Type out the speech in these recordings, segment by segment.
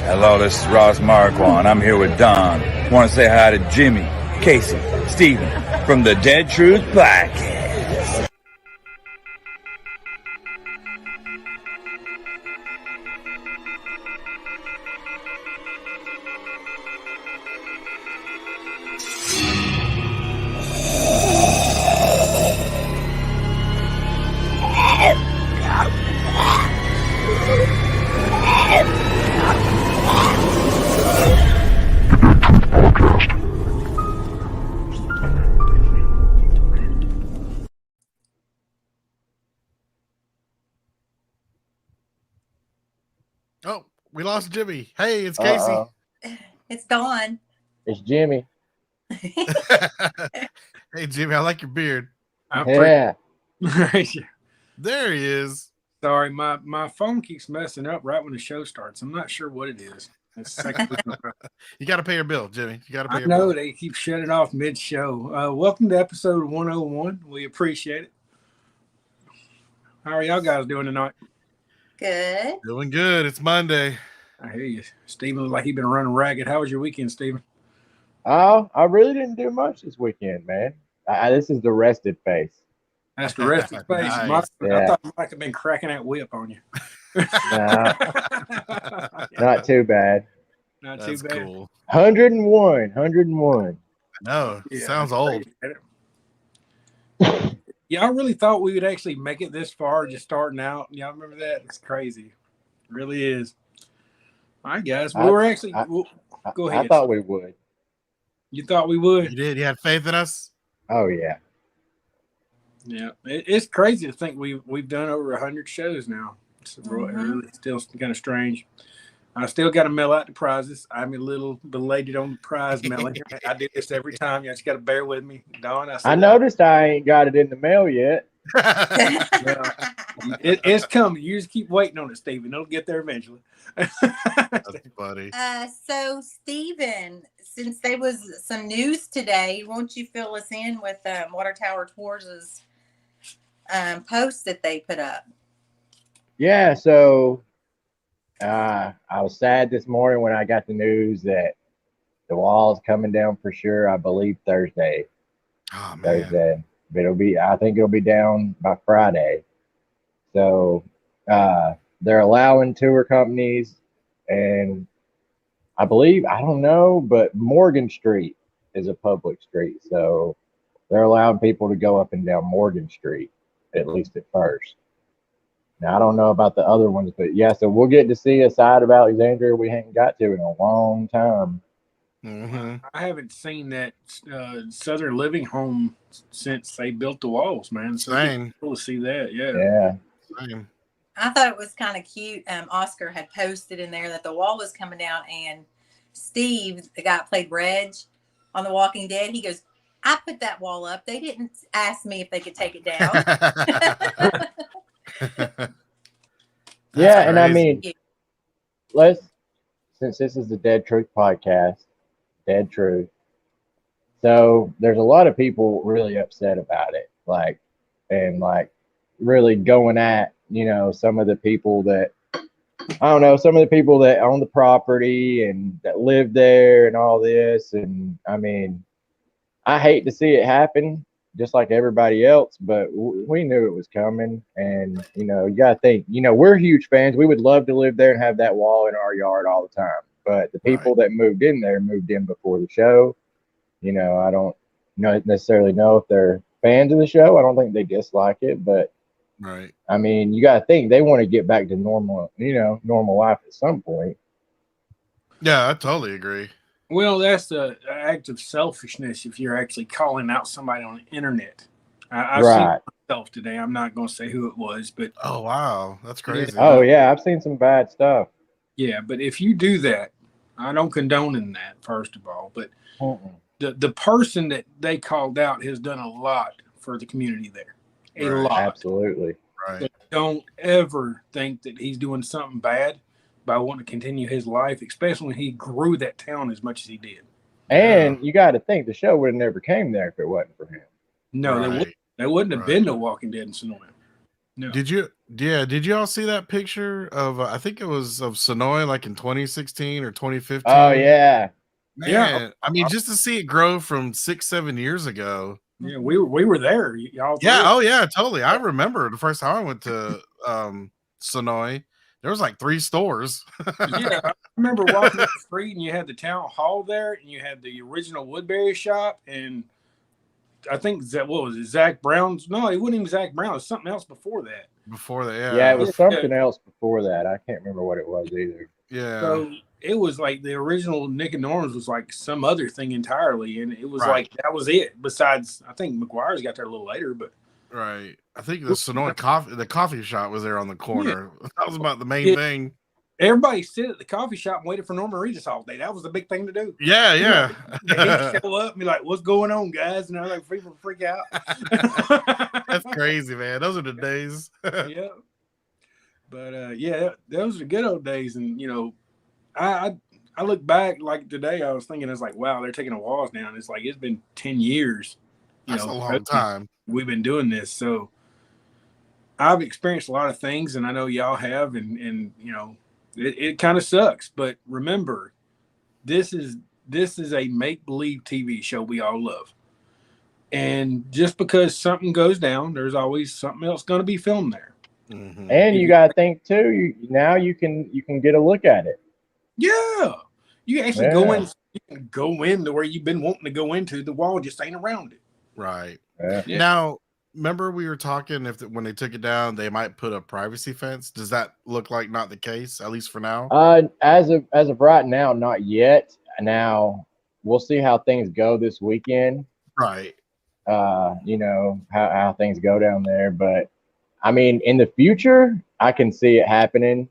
Hello, this is Ross Marquand. I'm here with Don. Want to say hi to Jimmy, Casey, Steven from the Dead Truth Podcast. Oh, we lost Jimmy. Hey, it's Casey. It's Dawn. It's Jimmy. Hey, Jimmy, I like your beard. Yeah. There he is. Sorry, my phone keeps messing up right when the show starts. I'm not sure what it is. It's You got to pay your bill, Jimmy. You got to pay I your know bill. they keep shutting off mid-show. Welcome to episode 101. We appreciate it. How are y'all guys doing tonight? Good. Doing good. It's Monday. I hear you. Steven looked like he's been running ragged. How was your weekend, Steven? Oh, I really didn't do much this weekend, man. This is the rested face. That's the rest of the space. Nice. I thought I might have been cracking that whip on you. Nah, not too bad. Not That's too bad. cool. 101. No, Yeah, sounds old. Y'all really thought we would actually make it this far just starting out? Y'all remember that? It's crazy. It really is. All right, guys. Go ahead. I thought we would. You thought we would? You did. You had faith in us? Oh, yeah. Yeah. It's crazy to think we've done over 100 shows now. It's really still kind of strange. I still got to mail out the prizes. I'm a little belated on the prize mailing. I do this every time. You just got to bear with me. Dawn, I noticed I ain't got it in the mail yet. It's coming. You just keep waiting on it, Steven. It'll get there eventually. That's funny. So Steven, since there was some news today, won't you fill us in with Water Tower Tours' post that they put up? Yeah, so I was sad this morning when I got the news that the wall's coming down for sure. I believe Thursday. Oh, man. Thursday. But I think it'll be down by Friday. So they're allowing tour companies, and I believe, I don't know, but Morgan Street is a public street. So they're allowing people to go up and down Morgan Street, at least at first. Now, I don't know about the other ones, but yeah, so we'll get to see a side of Alexandria we haven't got to in a long time. Mm-hmm. I haven't seen that Southern Living Home since they built the walls, man. So Same. cool to see that. Yeah. Yeah. Same. I thought it was kind of cute. Oscar had posted in there that the wall was coming down, and Steve, the guy that played Reg on The Walking Dead, he goes, I put that wall up. They didn't ask me if they could take it down. Yeah, and I mean, Yeah. since this is the Dead Truth podcast, Dead Truth. So there's a lot of people really upset about it, and really going at, some of the people that, I don't know, some of the people that own the property and that live there and all this. And I mean, I hate to see it happen just like everybody else, but we knew it was coming. And, you got to think, we're huge fans. We would love to live there and have that wall in our yard all the time. But the people that moved in there moved in before the show. I don't necessarily know if they're fans of the show. I don't think they dislike it, but Right. I mean, you got to think they want to get back to normal, normal life at some point. Yeah, I totally agree. Well, that's an act of selfishness if you're actually calling out somebody on the internet. I've seen myself today. I'm not going to say who it was, but Oh, wow. That's crazy. Oh, yeah. I've seen some bad stuff. yeah, but if you do that, I don't condone in that, first of all, but the person that they called out has done a lot for the community there. A Right, lot. Absolutely. Right. So don't ever think that he's doing something bad by wanting to continue his life, especially when he grew that town as much as he did. And you got to think the show would have never came there if it wasn't for him. No, Right. they wouldn't have been no Walking Dead in Sonoma. No. Did you all see that picture of I think it was of Sonoy like in 2016 or 2015? Oh yeah. Man, Yeah. I mean, just to see it grow from 6-7 years ago. Yeah, we were there. Y'all. Yeah, three. oh yeah, totally. I remember the first time I went to Sonoy, there was like 3 stores. Yeah, I remember walking up the street and you had the town hall there, and you had the original Woodbury shop, and I think what was it, Zach Brown's? No, it wasn't even Zach Brown. It was something else before that. Before that, Yeah, it was Yeah. something else before that. I can't remember what it was either. yeah. So it was like the original Nick and Norm's was like some other thing entirely, and it was Right. like that was it. Besides, I think McGuire's got there a little later, but Right. I think the Sonoy coffee shop was there on the corner. That was about the main thing. everybody sit at the coffee shop and waited for Norman Regis all day. That was the big thing to do. Yeah, yeah. He'd show up and be like, "What's going on, guys?" And like people freak out. That's crazy, man. Those are the days. Yeah. But yeah, those are the good old days. And you know, I look back like today, I was thinking it's like, wow, they're taking the walls down. It's like it's been 10 years. That's a long time. We've been doing this. So I've experienced a lot of things, and I know y'all have, and you know, it kind of sucks. But remember, this is a make-believe TV show we all love. And just because something goes down, there's always something else going to be filmed there. Mhm. And you got to think too. Now you can get a look at it. Yeah, you can actually Yeah. go in. You can go into where you've been wanting to go into. The wall just ain't around it. Right. Yeah. Yeah. Now, remember we were talking when they took it down, they might put a privacy fence. Does that look like not the case, at least for now? As of right now, not yet. Now we'll see how things go this weekend. Right. You know how things go down there, but I mean, in the future, I can see it happening.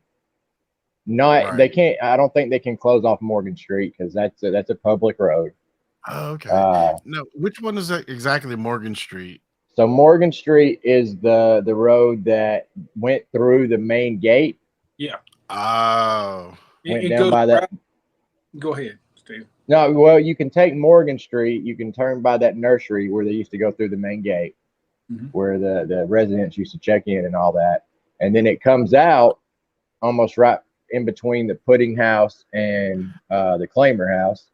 Right. They can't. I don't think they can close off Morgan Street because that's a public road. Oh, okay. Uh, No, which one is that exactly? Morgan Street. So Morgan Street is the road that went through the main gate. Oh. Went It down goes by that. right- Go ahead, Steve. No, well, you can take Morgan Street. You can turn by that nursery where they used to go through the main gate, Mhm. where the residents used to check in and all that. And then it comes out almost right in between the Pudding House and the Claimer House.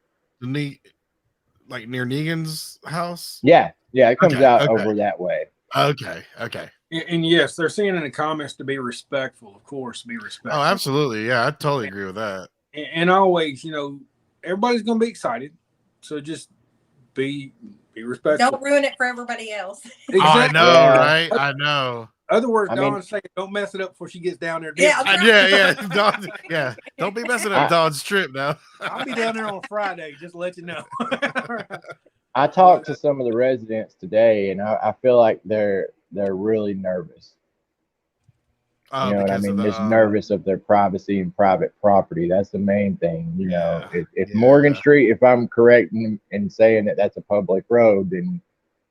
Like near Negan's house? Yeah, it comes Okay, out okay. over that way. Okay. And yes, they're saying in the comments to be respectful. Of course, be respectful. Oh, absolutely. Yeah, I totally agree with that. And always, you know, everybody's going to be excited. So just be respectful. Don't ruin it for everybody else. Oh, I Exactly. know, Yeah. right? I know. Other words, I mean- Dawn's saying, don't mess it up before she gets down there. Yeah. Yeah. Don, yeah. Don't be messing up Don's trip now. I'll be down there on Friday, just to let you know. I talked to some of the residents today, and I feel like they're really nervous. Oh, You know what I because mean? of Just the, nervous of their privacy and private property. That's the main thing. You know, Yeah, if yeah. Morgan Street, if I'm correct in saying that that's a public road, then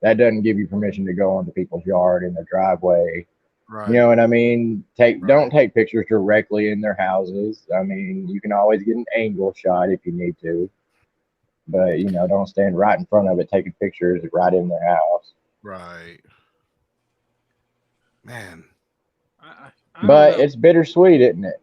that doesn't give you permission to go onto people's yard in their driveway. right. You know what I mean? Right. Don't take pictures directly in their houses. I mean, you can always get an angle shot if you need to, but you know, don't stand right in front of it taking pictures right in their house. Right. Man. I don't But know. it's bittersweet, isn't it?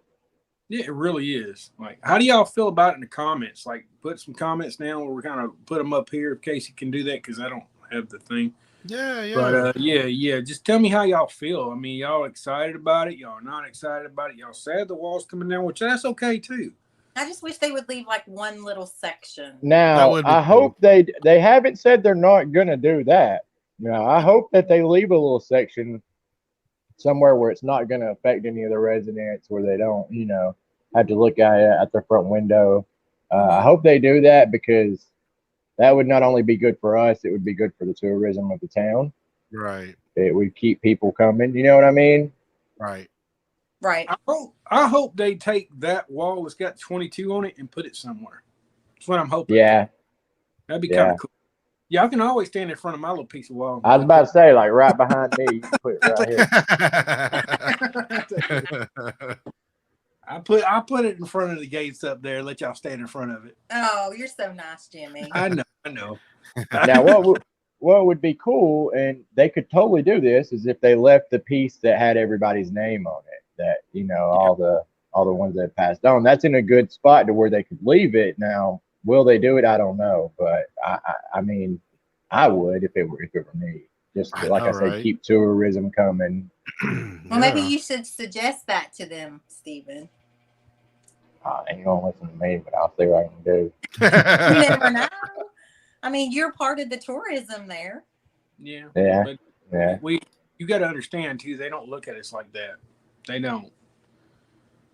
Yeah, it really is. Like, how do y'all feel about it in the comments? Like, put some comments down where we kind of put them up here in case you can do that, because I don't have the thing. Yeah. But yeah. Just tell me how y'all feel. I mean, y'all excited about it? Y'all not excited about it? Y'all sad the wall's coming down, which that's okay too. I just wish they would leave like one little section. That Now, would be I cool. hope they haven't said they're not gonna do that. You know, I hope that they leave a little section somewhere where it's not gonna affect any of the residents, where they don't, you know, have to look at their front window. I hope they do that because that would not only be good for us, it would be good for the tourism of the town. Right. It would keep people coming. You know what I mean? Right. Right. I hope they take that wall that's got 22 on it and put it somewhere. That's what I'm hoping. Yeah. That'd be Yeah. kind of cool. Yeah, I can always stand in front of my little piece of wall. I was about to say, like right behind me, you can put it right here. I put it in front of the gates up there. Let y'all stand in front of it. Oh, you're so nice, Jimmy. I know. Now, what would be cool, and they could totally do this, is if they left the piece that had everybody's name on it, that, you know, all the ones that passed on. That's in a good spot to where they could leave it. Now, will they do it? I don't know, but I mean, I would if it were me. Just like I said, keep tourism coming. Well, maybe you should suggest that to them, Stephen. Ain't gonna listen to me, but I'll see what I can do. You never know. I mean, you're part of the tourism there. Yeah. Yeah. But Yeah. You got to understand too. They don't look at us like that. They don't.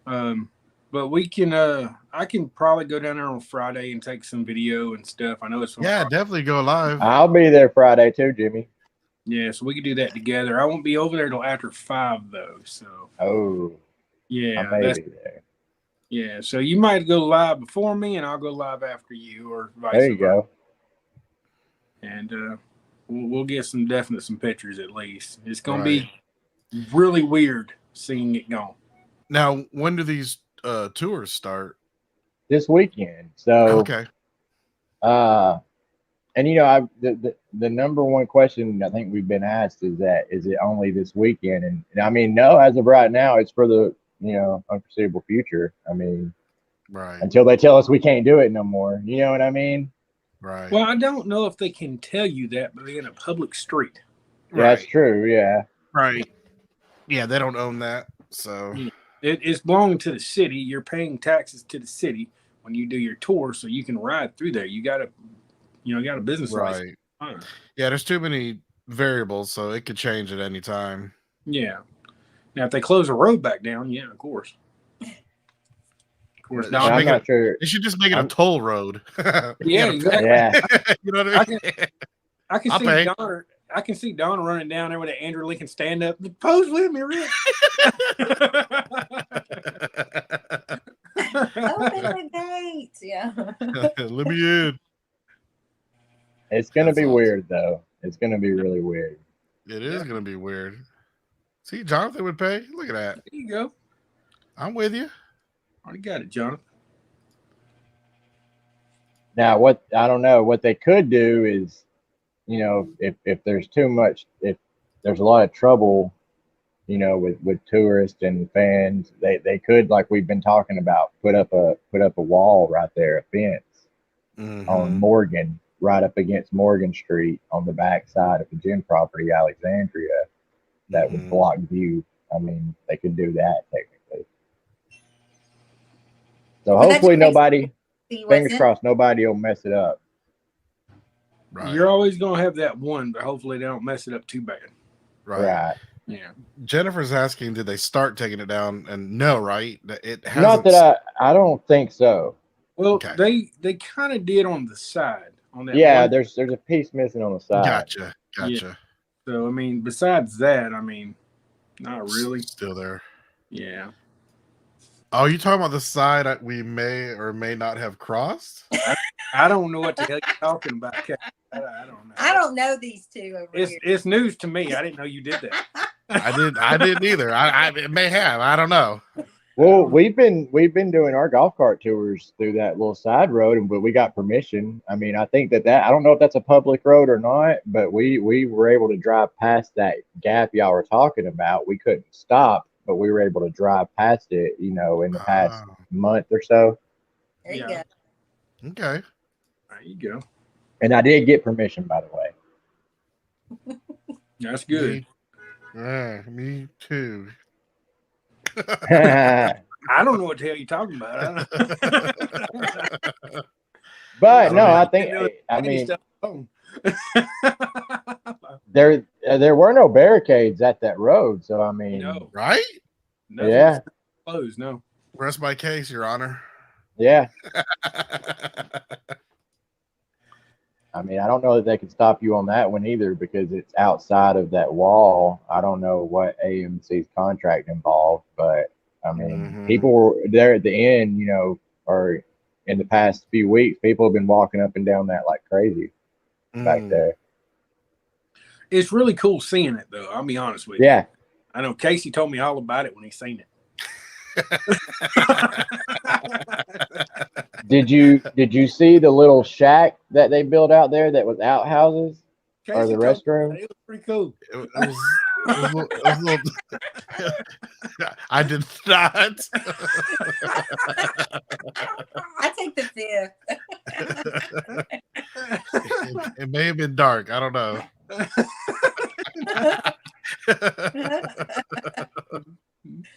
But we can. I can probably go down there on Friday and take some video and stuff. I know it's. Yeah, definitely go live. I'll be there Friday too, Jimmy. Yeah, so we can do that together. I won't be over there till after 5 though. So. Oh. Yeah. I may be there. Yeah. So you might go live before me, and I'll go live after you, or vice versa. There you go. And we'll get some pictures at least. It's gonna be really weird seeing it gone. Now, when do these tours start? This weekend. So Okay. And you know, the number one question I think we've been asked is it only this weekend? And I mean, no, as of right now, it's for the, you know, unforeseeable future. I mean, Right. until they tell us we can't do it no more. You know what I mean? Right. Well, I don't know if they can tell you that, but they're in a public street. Yeah, that's true. Yeah. Right. Yeah, they don't own that. So It's belonging to the city. You're paying taxes to the city when you do your tour, so you can ride through there. You got a business license. right. Yeah, there's too many variables, so it could change at any time. Yeah. Now, if they close the road back down, yeah, of course. Of course, No, Well, I'm make not it- sure. They should just make it a toll road. Yeah, exactly. Yeah. You know what I mean? I can I'll see pay. Donna. I can see Donna running down there with an Andrew Lincoln stand up. Pose with me, Rick. Open the gates. Yeah. Let me in. It's gonna That's be awesome. weird though. It's gonna be really weird. It is going to be weird. See, Jonathan would pay. Look at that. There you go. I'm with you. Already got it, Jonathan. Now, what I don't know, what they could do is, you know, if there's too much, if there's a lot of trouble, you know, with tourists and fans, they could, like we've been talking about, put up a wall right there, a fence on Morgan, right up against Morgan Street on the back side of the gym property, Alexandria, that would block view. I mean, they could do that technically. So But that hopefully just makes- nobody, See what's fingers in- crossed, nobody will mess it up. Right. You're always gonna have that one, but hopefully they don't mess it up too bad. right. Right. Yeah. Jennifer's asking, did they start taking it down? And no, right? It hasn't. Not that I don't think so. Well, Okay. they kind of did on the side on that. Yeah, one. there's a piece missing on the side. Gotcha. So I mean, besides that, I mean, not really. Still there. Yeah. Oh, you talking about the side that we may or may not have crossed? I don't know what the hell you're talking about. I don't know. I don't know these two over here. It's news to me. I didn't know you did that. I didn't either. I it may have. I don't know. Well, we've been doing our golf cart tours through that little side road, but we got permission. I mean, I think that I don't know if that's a public road or not, but we were able to drive past that gap y'all were talking about. We couldn't stop, but we were able to drive past it, you know, in the past month or so. There you Yeah. go. Okay. There you go. And I did get permission, by the way. That's good. Me too. I don't know what the hell you're talking about. But no, I I think, know I any mean, stuff on. there were no barricades at that road, so I mean, No, Right? nothing's yeah, closed. No. Rest my case, Your Honor. yeah. I mean, I don't know that they could stop you on that one either because it's outside of that wall. I don't know what AMC's contract involved, but I mean, people were there at the end, you know, or in the past few weeks, people have been walking up and down that like crazy back there. It's really cool seeing it, though. I'll be honest with you. Yeah. I know Casey told me all about it when he seen it. Did you see the little shack that they built out there that was outhouses? or the Casey told me restroom. it was pretty cool. It was a little. I did not. I take the It may have been dark. I don't know.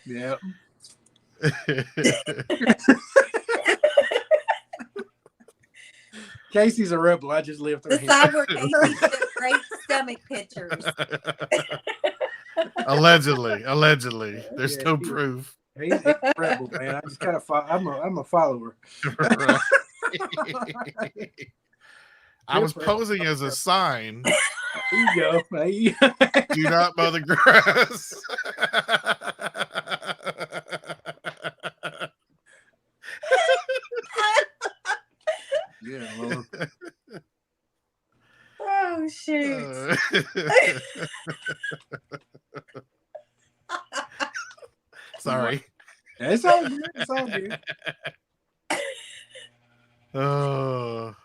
Yeah. Casey's a rebel. I just live The through him. side where Casey took great stomach pictures. Allegedly. There's Yeah, no he- proof. He's a rebel, man. I just kind of I'm a follower. Right. I was posing as a sign. There you go. There you- Do not mow the grass. Yeah, Lord. Oh shoot. Sorry. It's all good. It's all good. Oh,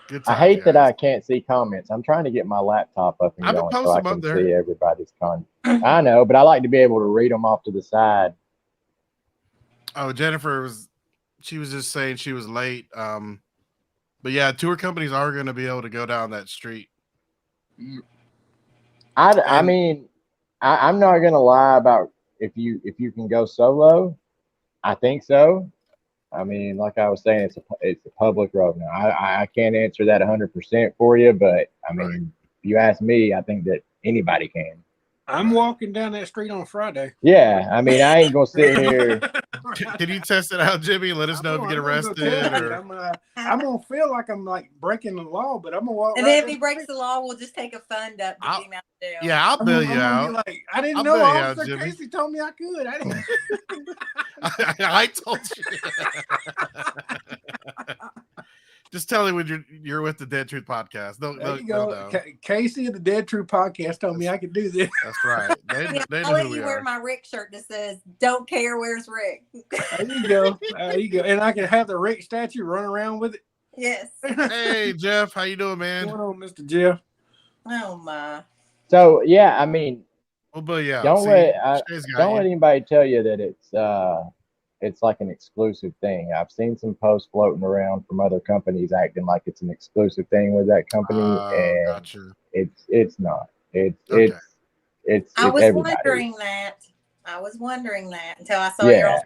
good. I Time, hate that guys. I can't see comments. I'm trying to get my laptop up and I've been going so posting I them up can there. see everybody's comment. I know, but I like to be able to read them off to the side. Oh, Jennifer she was just saying she was late. But yeah, tour companies are going to be able to go down that street. I And- mean, I'm not gonna lie about if you can go solo. I think so. I mean, like I was saying, it's a public road now. I can't answer that 100% for you, but I mean, Right. if you ask me, I think that anybody can. I'm walking down that street on Friday. Yeah, I mean, I ain't gonna sit here. Can you test it out, Jimmy? Let us know if you get arrested. Or I'm gonna feel like I'm like breaking the law, but I'm gonna walk. And right then if down he breaks the law, we'll just take a fund up to I'll- get him out of jail. yeah, I'll I'm bail gonna you be out. like, I didn't I'll know bail you out, Officer Jimmy. Casey told me I could. I didn't. I told you. Just tell him when you're with the Dead Truth podcast. There They'll you go. know. Casey of the Dead True Podcast told me I could do this. That's right. Yeah, They I'll know let who we you wear are. my Rick shirt that says "Don't care, where's Rick?" There you go. There you go. And I can have the Rick statue run around with it. Yes. Hey, Jeff, how you doing, What's man? going on, Mr. Jeff? Oh my. So yeah, I mean, We'll bail you out. Don't See, let- Shay's got don't you. let anybody tell you that it's like an exclusive thing. I've seen some posts floating around from other companies acting like it's an exclusive thing with that company, and Gotcha. it's not. It's Okay. it's I was everybody. wondering that. I was wondering that until I saw Yeah. your. Well-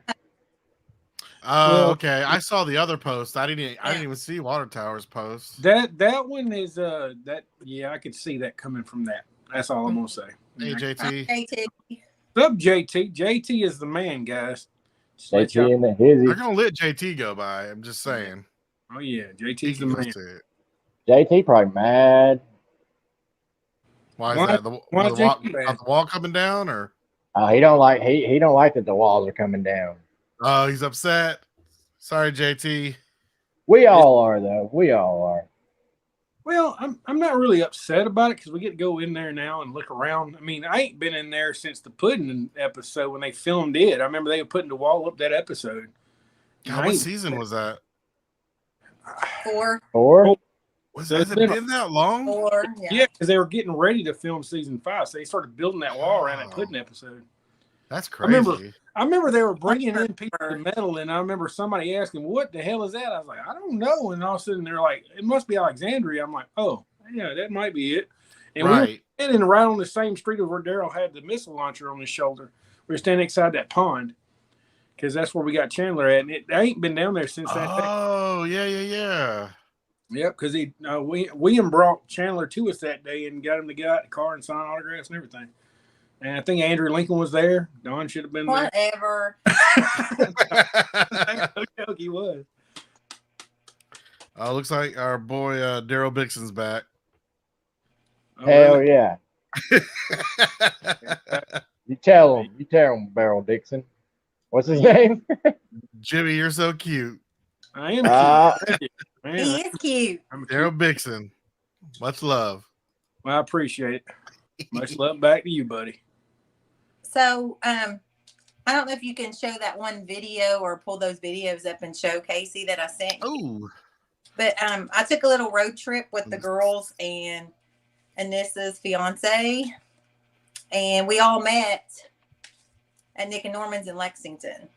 Okay. I saw the other post. I didn't even see Water Tower's post. That one is that yeah, I could see that coming from that. That's all I'm gonna say. Hey, JT. JT. What's up, JT? JT is the man, guys. Just let y'all- JT and the Hizzy. They're gonna let JT go by. I'm just saying. Oh yeah, He JT's the can go man. see it. JT probably mad. Why is Why- that? why The wall, JT mad? the wall coming down, or He don't like he don't like that the walls are coming down. oh, he's upset. Sorry, JT. We all are though. We all are. Well, I'm not really upset about it because we get to go in there now and look around. I mean, I ain't been in there since the pudding episode when they filmed it. I remember they were putting the wall up that episode. God, what season was that? 4, Or Was So has it's it been been that long? 4. Yeah, because they were getting ready to film season 5, so they started building that wall around that Oh. pudding episode. That's I remember- crazy. I remember they were bringing in pieces of metal, and I remember somebody asking, "What the hell is that?" I was like, "I don't know." And all of a sudden, they're like, "It must be Alexandria." I'm like, "Oh, yeah, that might be it." And we were Right. standing right on the same street where Daryl had the missile launcher on his shoulder. We were standing beside that pond because that's where we got Chandler at, and I ain't been down there since that day. Oh, yeah. Yep, because William brought Chandler to us that day and got him to get out the car and sign autographs and everything. And I think Andrew Lincoln was there. Don should have been there. Whatever. He was. Looks like our boy Daryl Bixon's back. Oh, hell really? yeah. You tell him, Beryl Dixon. What's his name? Jimmy, you're so cute. I am cute. Man, He is cute. I'm cute. Daryl Bixon. Much love. Well, I appreciate it. Much love back to you, buddy. So, I don't know if you can show that one video or pull those videos up and show Casey that I sent you. Oh, But I took a little road trip with the girls, and Anissa's fiance, and we all met at Nick and Norman's in Lexington.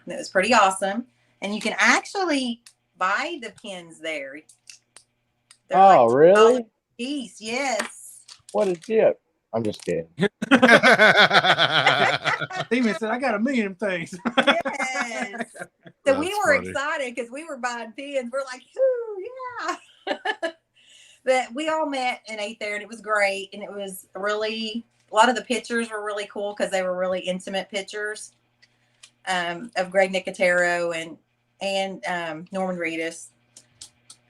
And it was pretty awesome. And you can actually buy the pins there. They're Oh, like really? piece, yes. What a tip. I'm just kidding. Steven said, I got a million things. Yes. So we That's were funny. excited because we were buying pins. We're like, ooh, yeah. But we all met and ate there, and it was great. And it was really, a lot of the pictures were really cool because they were really intimate pictures of Greg Nicotero and Norman Reedus.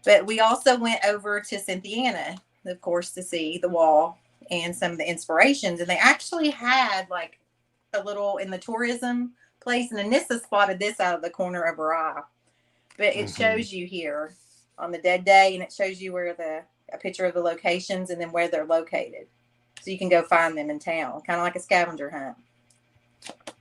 But we also went over to Cynthiana, of course, to see the wall and some of the inspirations. And they actually had like a little in the tourism place, and Anissa spotted this out of the corner of her eye. But it shows you here on the dead day, and it shows you where a picture of the locations and then where they're located. So you can go find them in town, kind of like a scavenger hunt.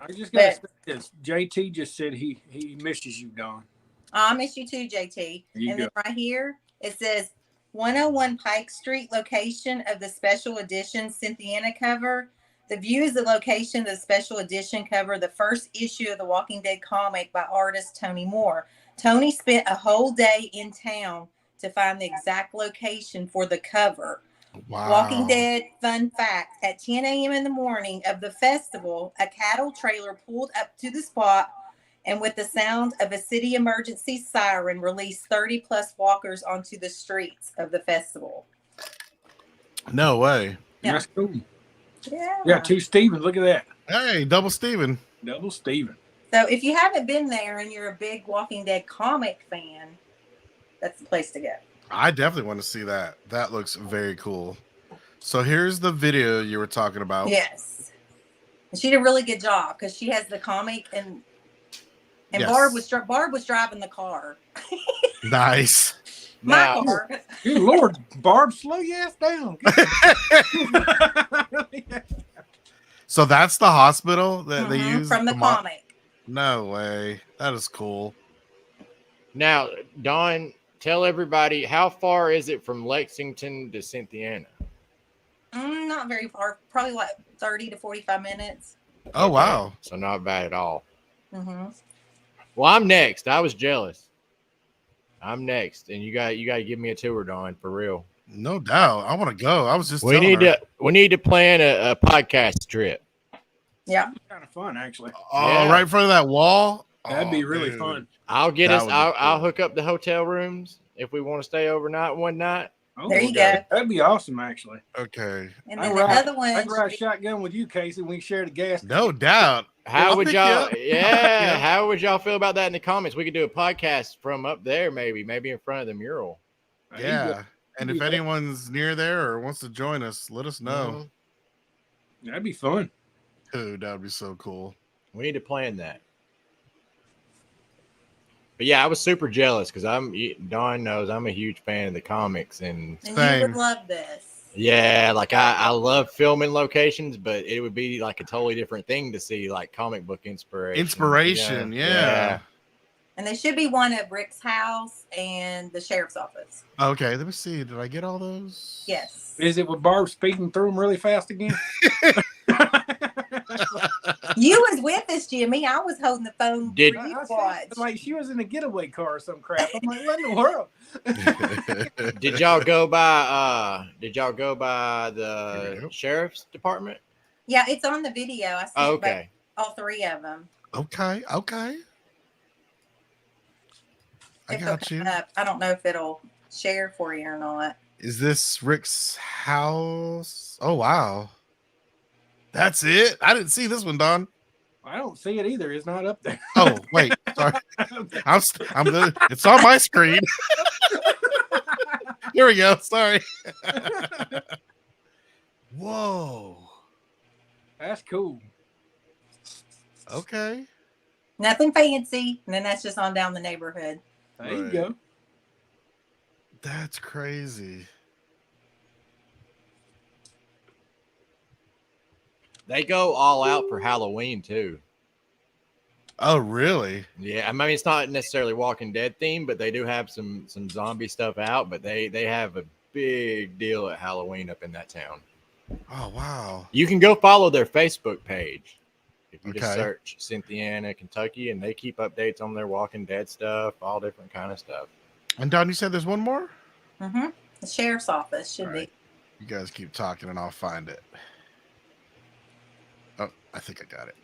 I just got to say this. JT just said he misses you, Don. I miss you too, JT. You And then right here, it says 101 Pike Street, location of the special edition Cynthiana cover. The view is the location of the special edition cover, the first issue of the Walking Dead comic by artist Tony Moore. Tony spent a whole day in town to find the exact location for the cover. Wow. Walking Dead fun fact, at 10 a.m. in the morning of the festival, a cattle trailer pulled up to the spot and with the sound of a city emergency siren released 30 plus walkers onto the streets of the festival. No way. Yeah. That's cool. Yeah. Yeah, two Stevens. Look at that. Hey, double Steven. Double Steven. So if you haven't been there and you're a big Walking Dead comic fan, that's the place to go. I definitely want to see that. That looks very cool. So here's the video you were talking about. Yes. And she did a really good job because she has the comic and Yes. Barb was driving the car. Nice. My Now, car. Good Lord, Barb, slow your ass down. So that's the hospital that they use from the comic. No way. That is cool. now, Dawn, tell everybody, how far is it from Lexington to Cynthiana? Not very far. Probably like 30 to 45 minutes. Oh, wow. So not bad at all. Mm-hmm. Well, I'm next. I was jealous. I'm next, and you got to give me a tour, Dawn, for real. No doubt. I want to go. I was just We telling need her. to plan a podcast trip. Yeah. Kind of fun, actually. Oh, Yeah. right in front of that wall. That'd be Oh, really dude. fun. I'll get That us. would be I'll cool. hook up the hotel rooms if we want to stay overnight one night. Oh, There you okay. go. That'd be awesome, actually. Okay. And I then can the ride- other one. I can ride shotgun with you, Casey. We can share the gas. No doubt. How I'll would pick you y'all? up. Yeah, Yeah. how would y'all feel about that in the comments? We could do a podcast from up there, maybe in front of the mural. There you Yeah. go. And if anyone's near there or wants to join us, let us know. That'd be fun. Dude, that would be so cool. We need to plan that. But yeah, I was super jealous because Dawn knows I'm a huge fan of the comics, and And you Same. would love this. yeah, like I love filming locations, but it would be like a totally different thing to see like comic book inspiration. Inspiration, you know? yeah. And they should be one at Rick's house and the sheriff's office. Okay, let me see. Did I get all those? Yes. Is it with Barb speeding through them really fast again? You was with us, Jimmy. I was holding the phone Did- for you I to said, watch. like she was in a getaway car or some crap. I'm like, what in the world? Did y'all go by Here we the go. sheriff's department? Yeah, it's on the video. I see Oh, okay. all three of them. Okay. I If they're got you. coming up. I don't know if it'll share for you or not. Is this Rick's house? Oh, wow. That's it? I didn't see this one, Don. I don't see it either. It's not up there. Oh, wait. Sorry. I'm good. It's on my screen. Here we go. Sorry. Whoa. That's cool. Okay. Nothing fancy. And then that's just on down the neighborhood. There you Right. go. That's crazy. They go all out for Halloween too. Oh, really? Yeah, I mean it's not necessarily Walking Dead theme, but they do have some zombie stuff out. But they have a big deal at Halloween up in that town. Oh wow. You can go follow their Facebook page. If you just Okay. search Cynthiana, Kentucky, and they keep updates on their Walking Dead stuff, all different kind of stuff. And Don, you said there's one more? Mm-hmm. The sheriff's office should All right. You guys keep talking and I'll find it. Oh, I think I got it.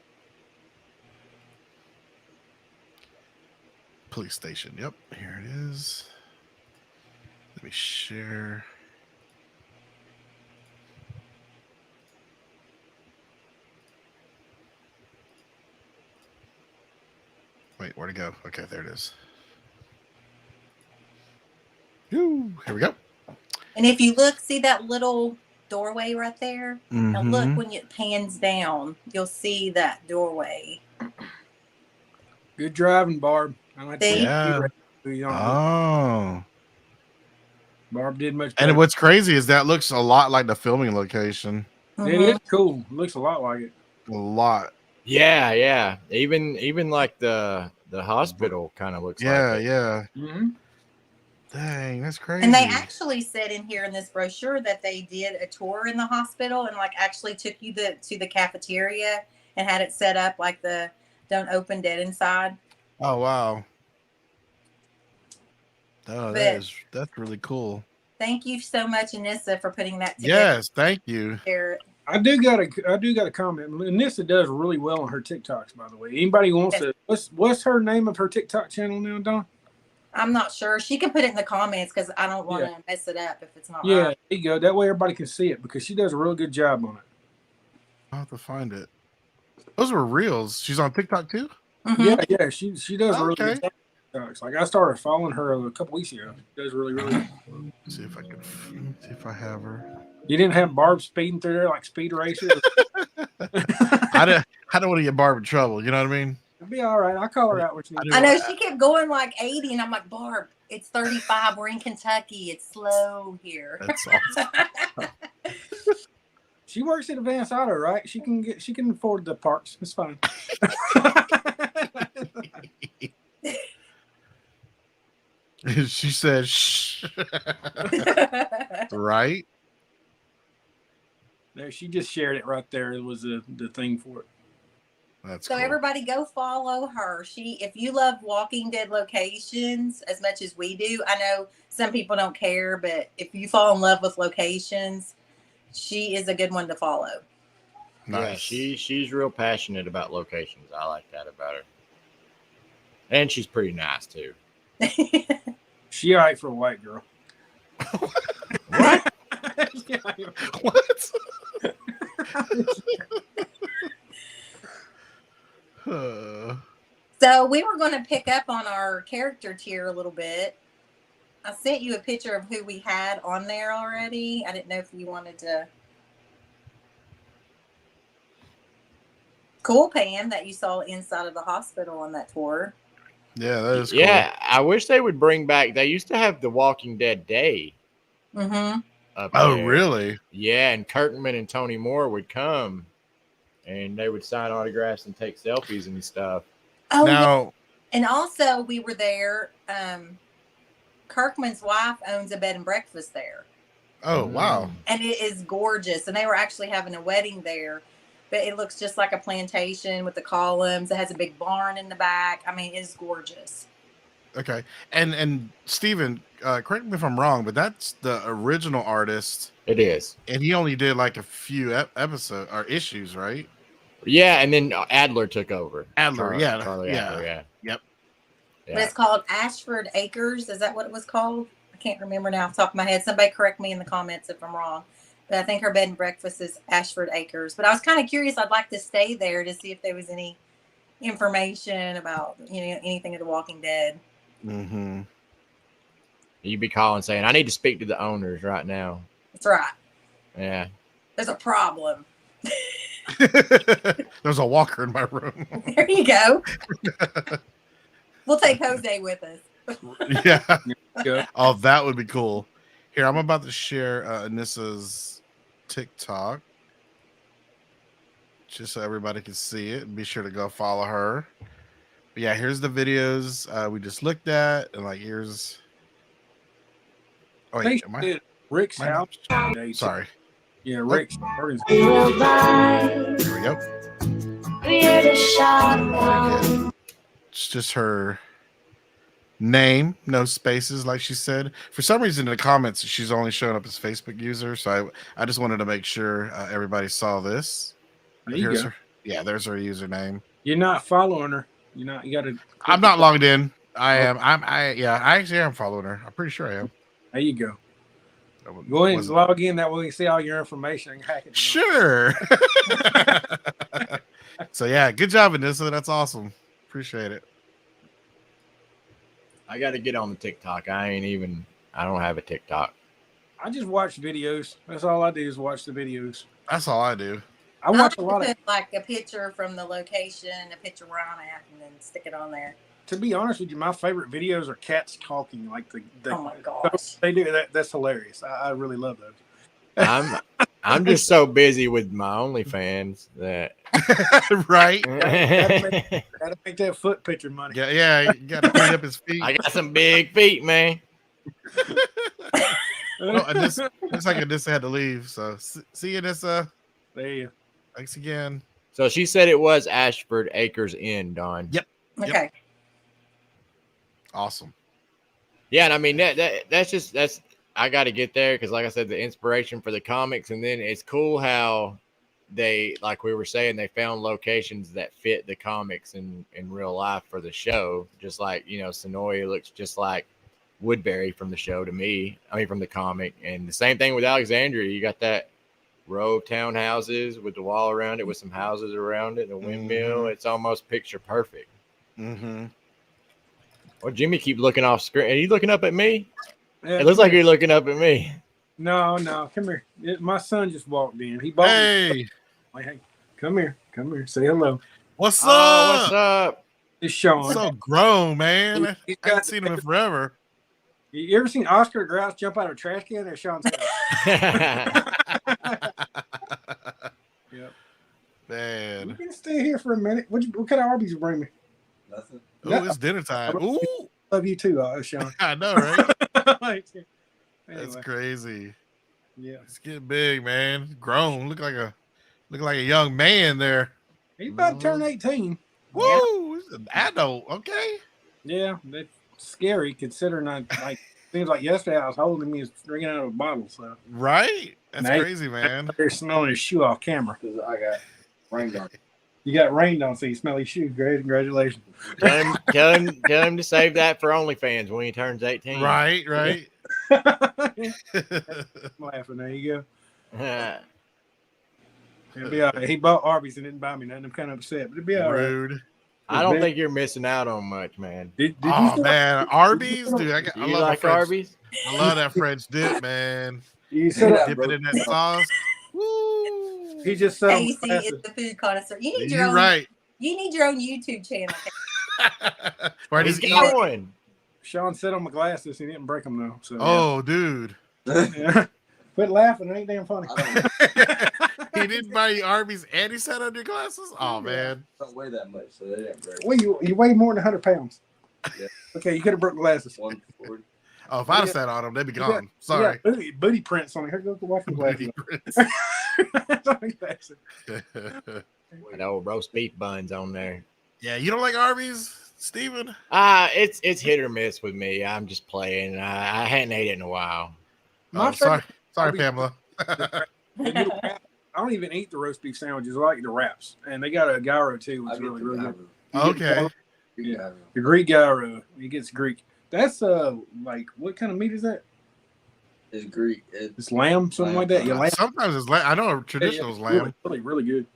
Police station. Yep, here it is. Let me share. Wait, where'd it go? Okay, there it is. Woo, here we go. be. And if you look, see that little doorway right there? Now look, Mhm. when it pans down, you'll see that doorway. Good driving, Barb. I like See? Yeah. Oh. Barb did much And better. what's crazy is that looks a lot like the filming location. It Mhm. is cool. It looks a lot like it. A lot. Yeah, yeah. Even like the hospital kind of looks Yeah, like it. yeah. Mm-hmm. Dang, that's crazy. And they actually said in here in this brochure that they did a tour in the hospital and like actually took you to the cafeteria and had it set up like the don't open dead inside. Oh wow. Oh, But- that's really cool. Thank you so much, Anissa, for putting that together. Yes, thank you. There. I do got a comment. Nissa does really well on her TikToks, by the way. Anybody who wants to what's her name of her TikTok channel now, Don? I'm not sure. She can put it in the comments because I don't want to mess it up if it's not Yeah, right. there you go. That way everybody can see it because she does a real good job on it. I'll have to find it. Those were reels. She's on TikTok too? Mhm. Yeah, she does really Okay. good TikToks. Like I started following her a couple weeks ago. She does really good. Let's see if I can see if I have her. You didn't have Barb speeding through there like Speed Racer. I don't want to get Barb in trouble, you know what I mean? It'll be all right. I'll call her out when she I know she kept going like 80, and I'm like, Barb, it's 35. We're in Kentucky. It's slow here. That's awesome. She works at Advance Auto, right? She can afford the parts. It's fine. She said shh. Right? There, she just shared it right there. It was the thing for it. That's So cool. everybody go follow her. If you love Walking Dead locations as much as we do, I know some people don't care, but if you fall in love with locations, she is a good one to follow. Nice. Yeah, she's real passionate about locations. I like that about her. And she's pretty nice too. She all right for a white girl. What? Yeah. What? Uh, So we were going to pick up on our character tier a little bit. I sent you a picture of who we had on there already. I didn't know if you wanted to. Cool, Pam, that you saw inside of the hospital on that tour. yeah, that is cool. Yeah, I wish they would bring back. They used to have the Walking Dead Day Mm-hmm. up Oh, there. really? Yeah, and Kirkman and Tony Moore would come, and they would sign autographs and take selfies and stuff. Oh, yeah. Now, And also we were there. Kirkman's wife owns a bed and breakfast there. oh, wow. And it is gorgeous. And they were actually having a wedding there. But it looks just like a plantation with the columns. It has a big barn in the back. I mean, it's gorgeous. Okay. And Steven, correct me if I'm wrong, but that's the original artist, It is. and he only did like a few episodes or issues, right? Yeah, and then Adler took over. Adler, yeah, Charlie yeah. Adler, yeah. Yep. But Yeah. it's called Ashford Acres. Is that what it was called? I can't remember now off the top of my head. Somebody correct me in the comments if I'm wrong. But I think her bed and breakfast is Ashford Acres. But I was kind of curious. I'd like to stay there to see if there was any information about anything of The Walking Dead. Mm-hmm. You'd be calling saying, I need to speak to the owners right now. That's right. Yeah. There's a problem. There's a walker in my room. There you go. We'll take Jose with us. Yeah. Good. Oh, that would be cool. Here, I'm about to share Anissa's TikTok just so everybody can see it, and be sure to go follow her. But yeah, here's the videos we just looked at, and like here's. Oh wait, am I? Rick's My house. Sorry. Yeah, Rick's. We'll buy Here we go. beer to shop. It's just her name, no spaces, like she said. For some reason, in the comments, she's only showing up as Facebook user. So I just wanted to make sure everybody saw this. There you go. Her. Yeah, there's her username. You're not following her. You're not. You got to. I'm not logged in. I am. I actually am following her. I'm pretty sure I am. There you go. Go ahead and log in. That way you see all your information and hack it. Sure. So yeah, good job, Vanessa. That's awesome. Appreciate it. I got to get on the TikTok. I don't have a TikTok. I just watch videos. That's all I do is watch the videos. That's all I do. I watch a lot of. Put like a picture from the location, a picture where I'm at, and then stick it on there. To be honest with you, my favorite videos are cats talking. Like the Oh my gosh. they do that. That's hilarious. I really love those. I'm just so busy with my OnlyFans that Right. Gotta make that foot picture money. Yeah, you gotta clean up his feet. I got some big feet, man. Oh, and this looks like Anissa had to leave. So see you, Anissa. There you. Thanks again. So she said it was Ashford Acres Inn, Don. Yep. Okay. Awesome. Yeah, and I mean that's I got to get there because, like I said, the inspiration for the comics, and then it's cool how they, like we were saying, they found locations that fit the comics in real life for the show. Just like, you know, Sonoya looks just like Woodbury from the show to me. I mean, from the comic, and the same thing with Alexandria. You got that row of townhouses with the wall around it, with some houses around it, and a windmill. It's almost picture perfect. Mm-hmm. Well, Jimmy keep looking off screen. Are you looking up at me? Yeah, It looks like you're looking up at me. No, come here. My son just walked in. He bought. Hey, Like, hey, come here. Say hello. what's Oh, up? what's up? It's Sean. So grown, man. He's I haven't seen him in forever. You ever seen Oscar Grouse jump out of a trash can? Or Sean's Yep. You Man. can stay here for a minute. What kind of Arby's you bring me? Nothing. Ooh, it's dinner time. Ooh, Love you too, Sean. I know, right? That's Anyway, crazy. yeah. It's getting big, man. Grown. Look like a young man there. He's about to turn 18. Woo! He's an adult. Okay. Yeah, that's scary considering seems like yesterday I was holding him, he was drinking out of a bottle. So Right? That's Nice. crazy, man. they're smelling his shoe off camera. Because I got rained on. You got rained on, so you smell his shoe. Great, congratulations. Tell him to save that for OnlyFans when he turns 18. Right. I'm laughing. There you go. It'll be all right. He bought Arby's and didn't buy me nothing. I'm kind of upset, but it'll be all right. Rude. I don't think you're missing out on much, man. Did Oh you man, Arby's, dude. I Do love you that like French. Arby's? I love that French dip, man. You said Yeah, Dip bro. it in that sauce. Woo. he just said Casey is the food connoisseur. You need your You're own. right. You need your own YouTube channel. Right. He's He's going. Sean said on my glasses. He didn't break them though. So Oh, dude. yeah. Quit laughing. It ain't damn funny. I He didn't buy you Arby's and he sat on your glasses. Oh man. don't weigh that much, so they didn't break. Well, you weigh more than 100 pounds. Yeah. Okay, you could have broke glasses. 140. Oh, if I'd have sat on them, they'd be You gone. got Sorry. booty prints on it. Here, go watch my glasses. Glasses. That old roast beef buns on there. Yeah, you don't like Arby's, Steven? It's hit or miss with me. I'm just playing. I hadn't ate it in a while. My Oh, sorry, favorite- Pamela. The new wrap. I don't even eat the roast beef sandwiches. I like the wraps, and they got a gyro too, which I is get really the really gyro. good. Okay. You Yeah. can have it. The Greek gyro, he gets Greek. That's like what kind of meat is that? It's Greek. It's lamb, something like that. Yeah, lamb. Sometimes it's lamb. I know traditional is lamb. Really good.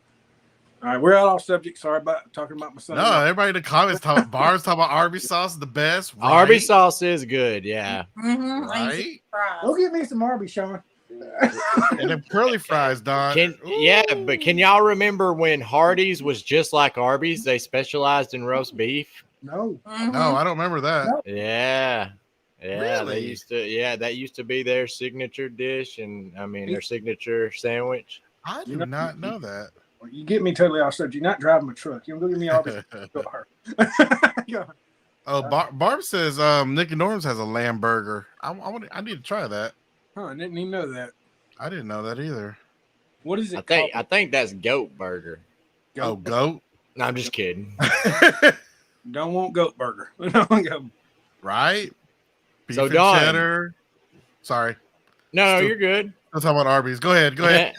All right, we're out off subject. Sorry about talking about my son. No, everybody in the comments talk bars talk about Arby's sauce is the best. Right? Arby's sauce is good. Yeah. Mm-hmm. Right? Go get me some Arby's, Sean. And then curly fries, Don. But can y'all remember when Hardee's was just like Arby's? They specialized in roast beef. No. No, I don't remember that. No. Yeah. Yeah, Really? that used to be their signature dish, and I mean their signature sandwich. I do not know that. You get me totally off subject. You're not driving my truck. You don't go get me Arby's. Go. Oh, Barb says Nick and Norm's has a lamb burger. I need to try that. Huh? I didn't even know that. I didn't know that either. What is it I called? think that's goat burger. Oh, goat. No, I'm just kidding. Don't want goat burger. Don't want goat. Right? Beef So, and Don. cheddar. Sorry. No, Still- you're good. Let's talk about Arby's. Go ahead. Go ahead.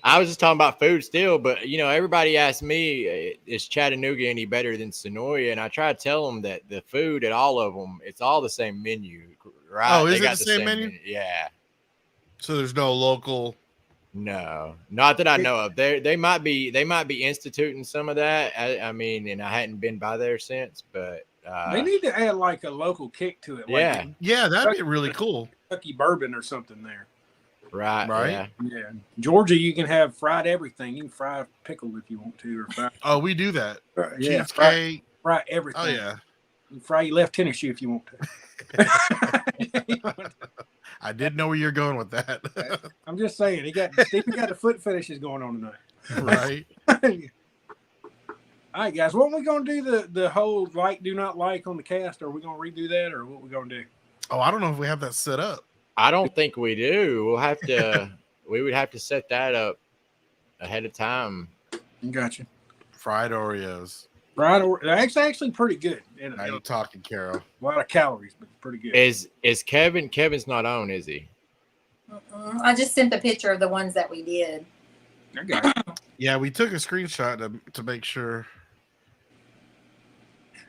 I was just talking about food still, but you know, everybody asks me, is Chattanooga any better than Sonoya? And I try to tell them that the food at all of them, it's all the same menu, right? Oh, is it the same menu? Yeah. So there's no local. No, not that I know of. They might be instituting some of that. I mean, and I hadn't been by there since, but They need to add like a local kick to it. Yeah. Like Yeah, that'd be really cool. Kentucky bourbon or something there. right. Right. Yeah. Yeah. Georgia, you can have fried everything. You can fry a pickle if you want to, or fry, Oh, we do that. yeah, fry, Cheesecake. fry everything. Oh yeah. You can fry your left tennis shoe if you want to. I did know where you're going with that. I'm just saying, Stephen got the foot fetishes going on tonight. Right. All right, guys. What are we gonna do the whole like do not like on the cast? Are we gonna redo that, or what we gonna do? Oh, I don't know if we have that set up. I don't think we do. We'll have to. We would have to set that up ahead of time. Gotcha. Fried Oreos. Right, or it's actually pretty good. And Now you talking, Carol? a lot of calories, but pretty good. Is Kevin? Kevin's not on, is he? I just sent the picture of the ones that we did. I got it. Yeah, we took a screenshot to make sure.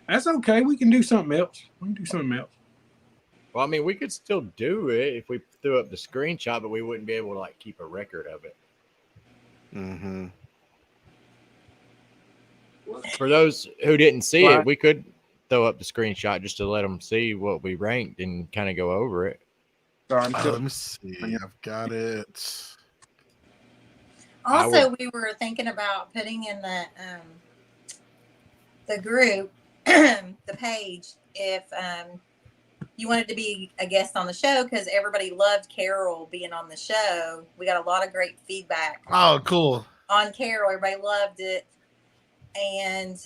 That's okay. We can do something else. We can do something else. Well, I mean, we could still do it if we threw up the screenshot, but we wouldn't be able to like keep a record of it. Mm-hmm. For those who didn't see Right. it, we could throw up the screenshot just to let them see what we ranked and kind of go over it. Sorry, I'm still, Let me see. I've got it. I Also, we were thinking about putting in the group, the page, if you wanted to be a guest on the show, because everybody loved Carol being on the show. We got a lot of great feedback Oh, cool. on Carol. Everybody loved it. And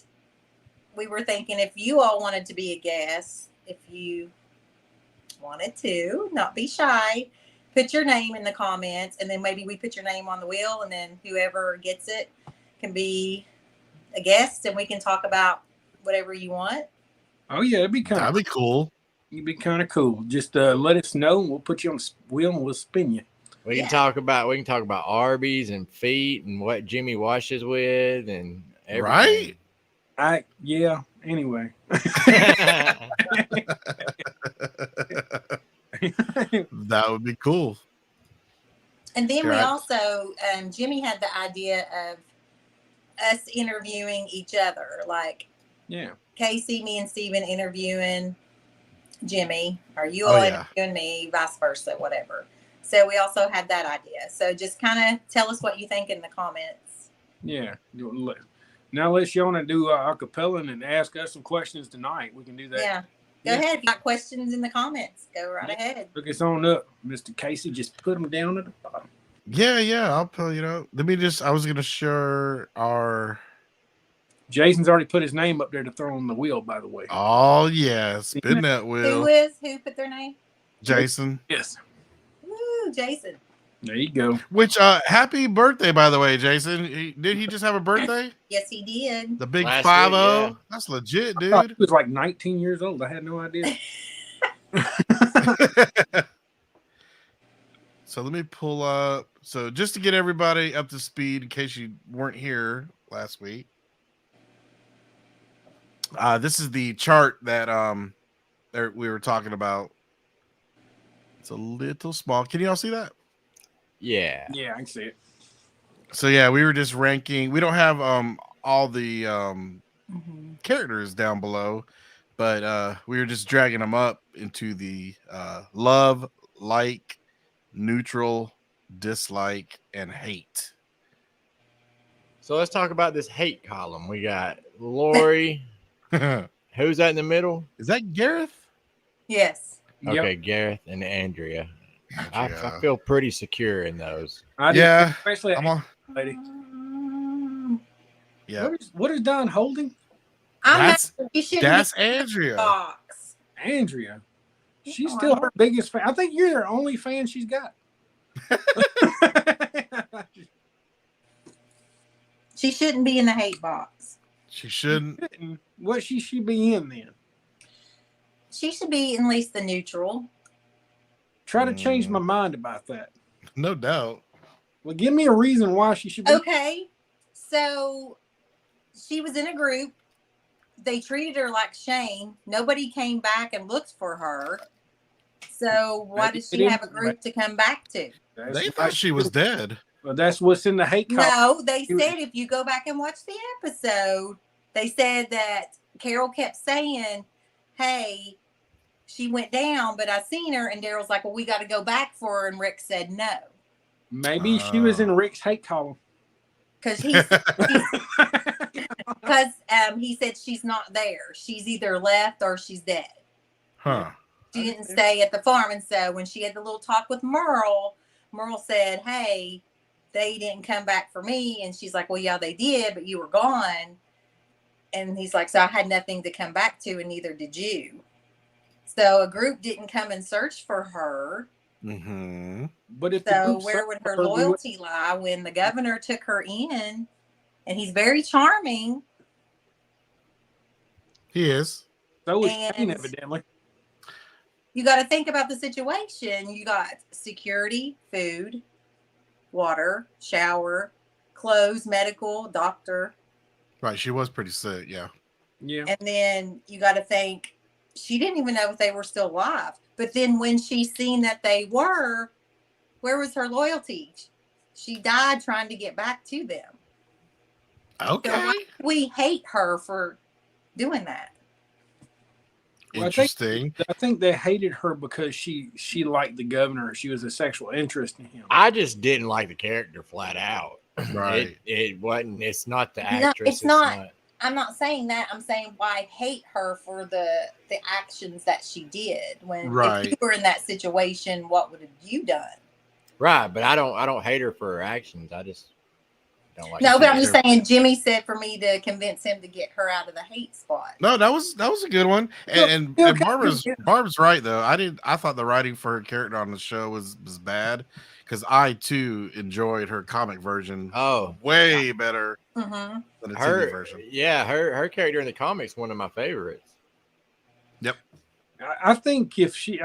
we were thinking if you all wanted to be a guest, if you wanted to, not be shy, put your name in the comments, and then maybe we put your name on the wheel, and then whoever gets it can be a guest, and we can talk about whatever you want. oh yeah, it'd be kind That'd of be cool. you'd be kind of cool. Just let us know, and we'll put you on the wheel, and we'll spin you. We Yeah. can talk about Arby's and feet and what Jimmy washes with and everything. Yeah. Anyway, That would be cool. And then we Right. also, Jimmy had the idea of us interviewing each other, like yeah. Casey, me, and Steven interviewing Jimmy, or you Oh, all yeah. interviewing me, vice versa, whatever. So we also had that idea. So just kind of tell us what you think in the comments. Yeah. Now, unless you want to do a cappella and ask us some questions tonight, we can do that. Yeah. Go Yeah. ahead. If you got questions in the comments, go right Yeah. ahead. Look us on up, Mr. Casey. Just put them down at the bottom. Yeah. I'll pull you know. I was gonna share our. Jason's already put his name up there to throw on the wheel, by the way. Oh yeah, spin that wheel, Who put their name? Jason. Yes. Woo, Jason. There you go. Which happy birthday, by the way, Jason. Did he just have a birthday? Yes, he did. The big Last 50. week, yeah. That's legit, I thought dude. he was like 19 years old. I had no idea. So let me pull up. So just to get everybody up to speed, in case you weren't here last week, this is the chart that we were talking about. It's a little small. Can you all see that? Yeah. Yeah, I can see it. So yeah, we were just ranking. We don't have all the Mhm. characters down below, but we were just dragging them up into the love, like, neutral, dislike, and hate. So let's talk about this hate column. We got Lori. Is Who's that in the middle? that Gareth? Yes. Okay, Yep. Gareth and Andrea. I Yeah. feel pretty secure in those. I do, Yeah, especially I'm on. lady. Yeah, What is Don holding? I'm That's- not, you shouldn't that's be in the Andrea. box. Andrea. She's still her biggest fan. I think you're their only fan she's got. She shouldn't be in the hate box. She shouldn't. What she should be in then? She should be at least the neutral. Try to change my mind about that. No doubt. Well, give me a reason why she should be. Okay, so she was in a group. They treated her like Shane. Nobody came back and looked for her. So why does she have a group to come back to? They thought she was dead. Well, that's what's in the hate comment. No, they said if you go back and watch the episode, they said that Carol kept saying, hey, she went down, but I seen her. And Daryl's like, well, we got to go back for her. And Rick said no. Maybe she was in Rick's hate column. Because he said she's not there. She's either left or she's dead. Huh. She didn't stay at the farm. And so when she had the little talk with Merle said, hey, they didn't come back for me. And she's like, well, yeah, they did, but you were gone. And he's like, so I had nothing to come back to, and neither did you. So a group didn't come and search for her. Mm-hmm. But if so where would her loyalty lie when the governor took her in? And he's very charming. He is. So is Shane, evidently. You got to think about the situation. You got security, food, water, shower, clothes, medical, doctor. Right. She was pretty sick. Yeah. Yeah. And then you got to think she didn't even know if they were still alive. But then when she seen that they were, where was her loyalty? She died trying to get back to them. Okay. So we hate her for doing that. Interesting. I think they hated her because she liked the governor. She was a sexual interest in him. I just didn't like the character flat out. Right. It wasn't. It's not the actress. No, it's not. I'm not saying that. I'm saying why hate her for the actions that she did. When if you were in that situation, what would have you done? Right, but I don't hate her for her actions. I just don't like. No, but I'm just saying. Jimmy said for me to convince him to get her out of the hate spot. No, that was a good one. And Barb's right though. I thought the writing for her character on the show was bad because I too enjoyed her comic version. Oh, way better mm-hmm. than the TV version. Yeah, her character in the comics one of my favorites. Yep. I think if she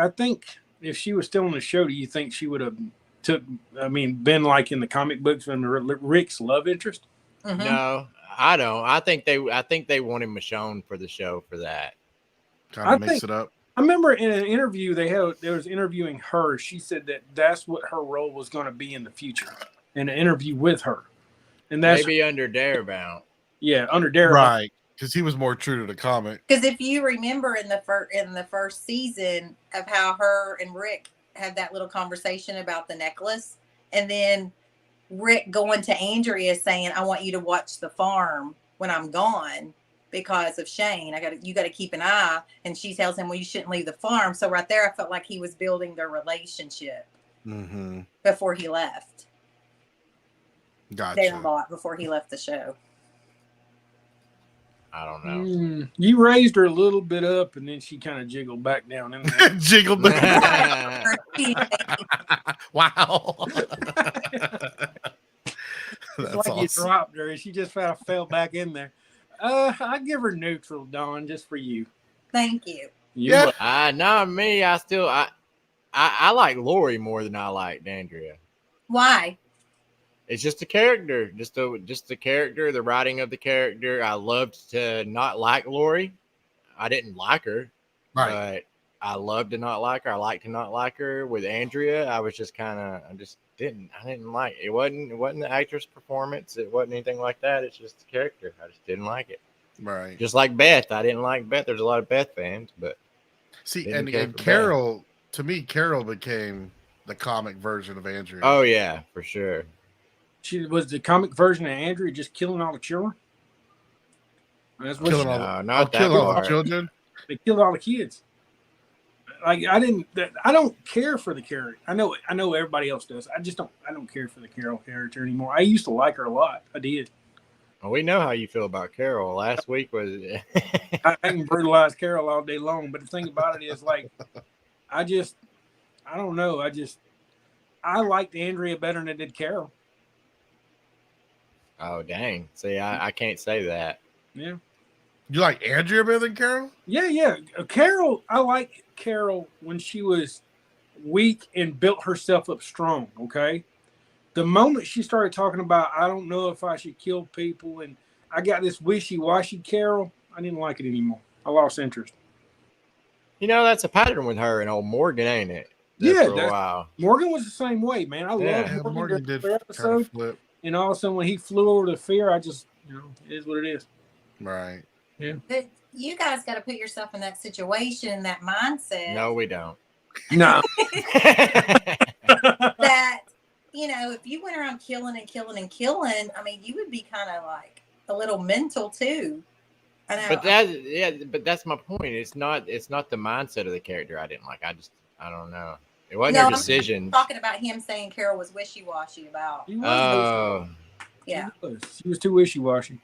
was still on the show, do you think she would have been like in the comic books when Rick's love interest? Mm-hmm. No, I don't. I think they wanted Michonne for the show for that. Kind of mix it up. I remember in an interview they was interviewing her. She said that that's what her role was going to be in the future. In an interview with her, and that's maybe under Darabont. Yeah, under Darabont. Right, because he was more true to the comic. Because if you remember in the first season of how her and Rick had that little conversation about the necklace, and then Rick going to Andrea saying, I want you to watch the farm when I'm gone because of Shane. You got to keep an eye. And she tells him, well, you shouldn't leave the farm. So right there, I felt like he was building their relationship before he left. Gotcha. Darabont before he left the show. I don't know. You raised her a little bit up, and then she kind of jiggled back down. In there. Jiggled back. Wow. It's That's like awesome. you dropped her, and she just fell back in there. I give her neutral, Dawn, just for you. Thank you. Not me. I like Lori more than I like Andrea. Why? It's just the character, just the character, the writing of the character. I loved to not like Lori. I didn't like her, but I loved to not like her. I liked to not like her. With Andrea, I was just I didn't like it. It wasn't the actress performance. It wasn't anything like that. It's just the character. I just didn't like it. Right. Just like Beth, I didn't like Beth. There's a lot of Beth fans, but see, and Carol, to me, Carol became the comic version of Andrea. Oh yeah, for sure. She was the comic version of Andrea just killing all the children. That's what killing all the children. They killed all the kids. Like I don't care for the character. I know everybody else does. I don't care for the Carol character anymore. I used to like her a lot. I did. Well, we know how you feel about Carol. Last week was I can brutalize Carol all day long, but the thing about it is, like, I don't know. I liked Andrea better than I did Carol. Oh dang! See, I can't say that. Yeah. You like Andrea better than Carol? Yeah. Carol, I like Carol when she was weak and built herself up strong. Okay. The moment she started talking about, I don't know if I should kill people, and I got this wishy-washy Carol, I didn't like it anymore. I lost interest. You know, that's a pattern with her and old Morgan, ain't it? Yeah, for a while. Morgan was the same way, man. I Yeah. love Yeah, Morgan did during the kind episode, of flip. and all of a sudden when he flew over to Fear, I just, it is what it is. Right. But you guys got to put yourself in that situation, that mindset. No, we don't. No. That, if you went around killing, I mean, you would be kind of like a little mental too. I know. But that's my point. It's not the mindset of the character I didn't like. I don't know. It wasn't No, her I'm decision. talking about him saying Carol was wishy-washy about. He was Oh, Yeah. She was too wishy-washy.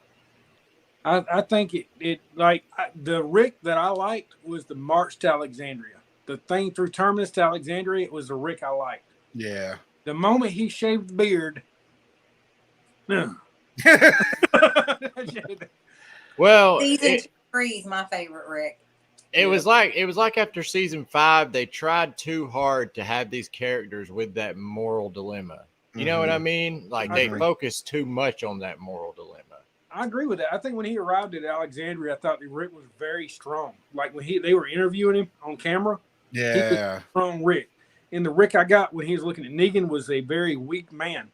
I think the Rick that I liked was the March to Alexandria. The thing through Terminus to Alexandria, it was the Rick I liked. Yeah. The moment he shaved the beard, well, Season 3 is my favorite Rick. it was like after season 5, they tried too hard to have these characters with that moral dilemma. You know what I mean? Like I they agree. focused too much on that moral dilemma. I agree with that. I think when he arrived at Alexandria, I thought that Rick was very strong. Like when they were interviewing him on camera, Yeah. strong Rick. And the Rick I got when he was looking at Negan was a very weak man.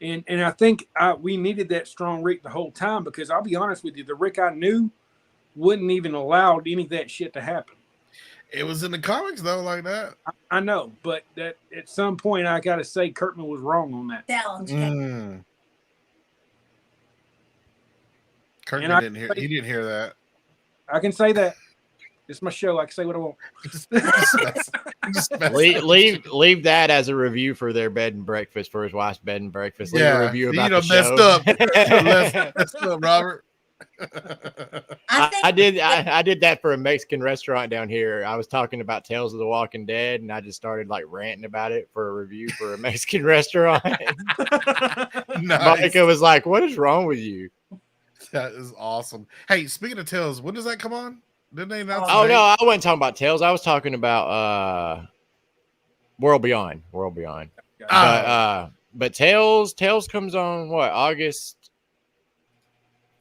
And I think we needed that strong Rick the whole time, because I'll be honest with you, the Rick I knew wouldn't even allow any of that shit to happen. It was in the comics though, like that. I know, but that at some point I got to say Kirkman was wrong on that. Tell him, Jay. Mm. Kirkman And didn't hear. He didn't hear that. I can say that. It's my show. I can say what I want. Leave that as a review for their bed and breakfast, for his wife's bed and breakfast. Leave a review about the show. Messed up, Robert. I did that for a Mexican restaurant down here. I was talking about Tales of the Walking Dead, and I just started like ranting about it for a review for a Mexican restaurant. Nice. Monica was like, "What is wrong with you?" That is awesome. Hey, speaking of Tales, when does that come on? Didn't they announce? Oh the no, date? I wasn't talking about Tales. I was talking about World Beyond. But Tales comes on what, August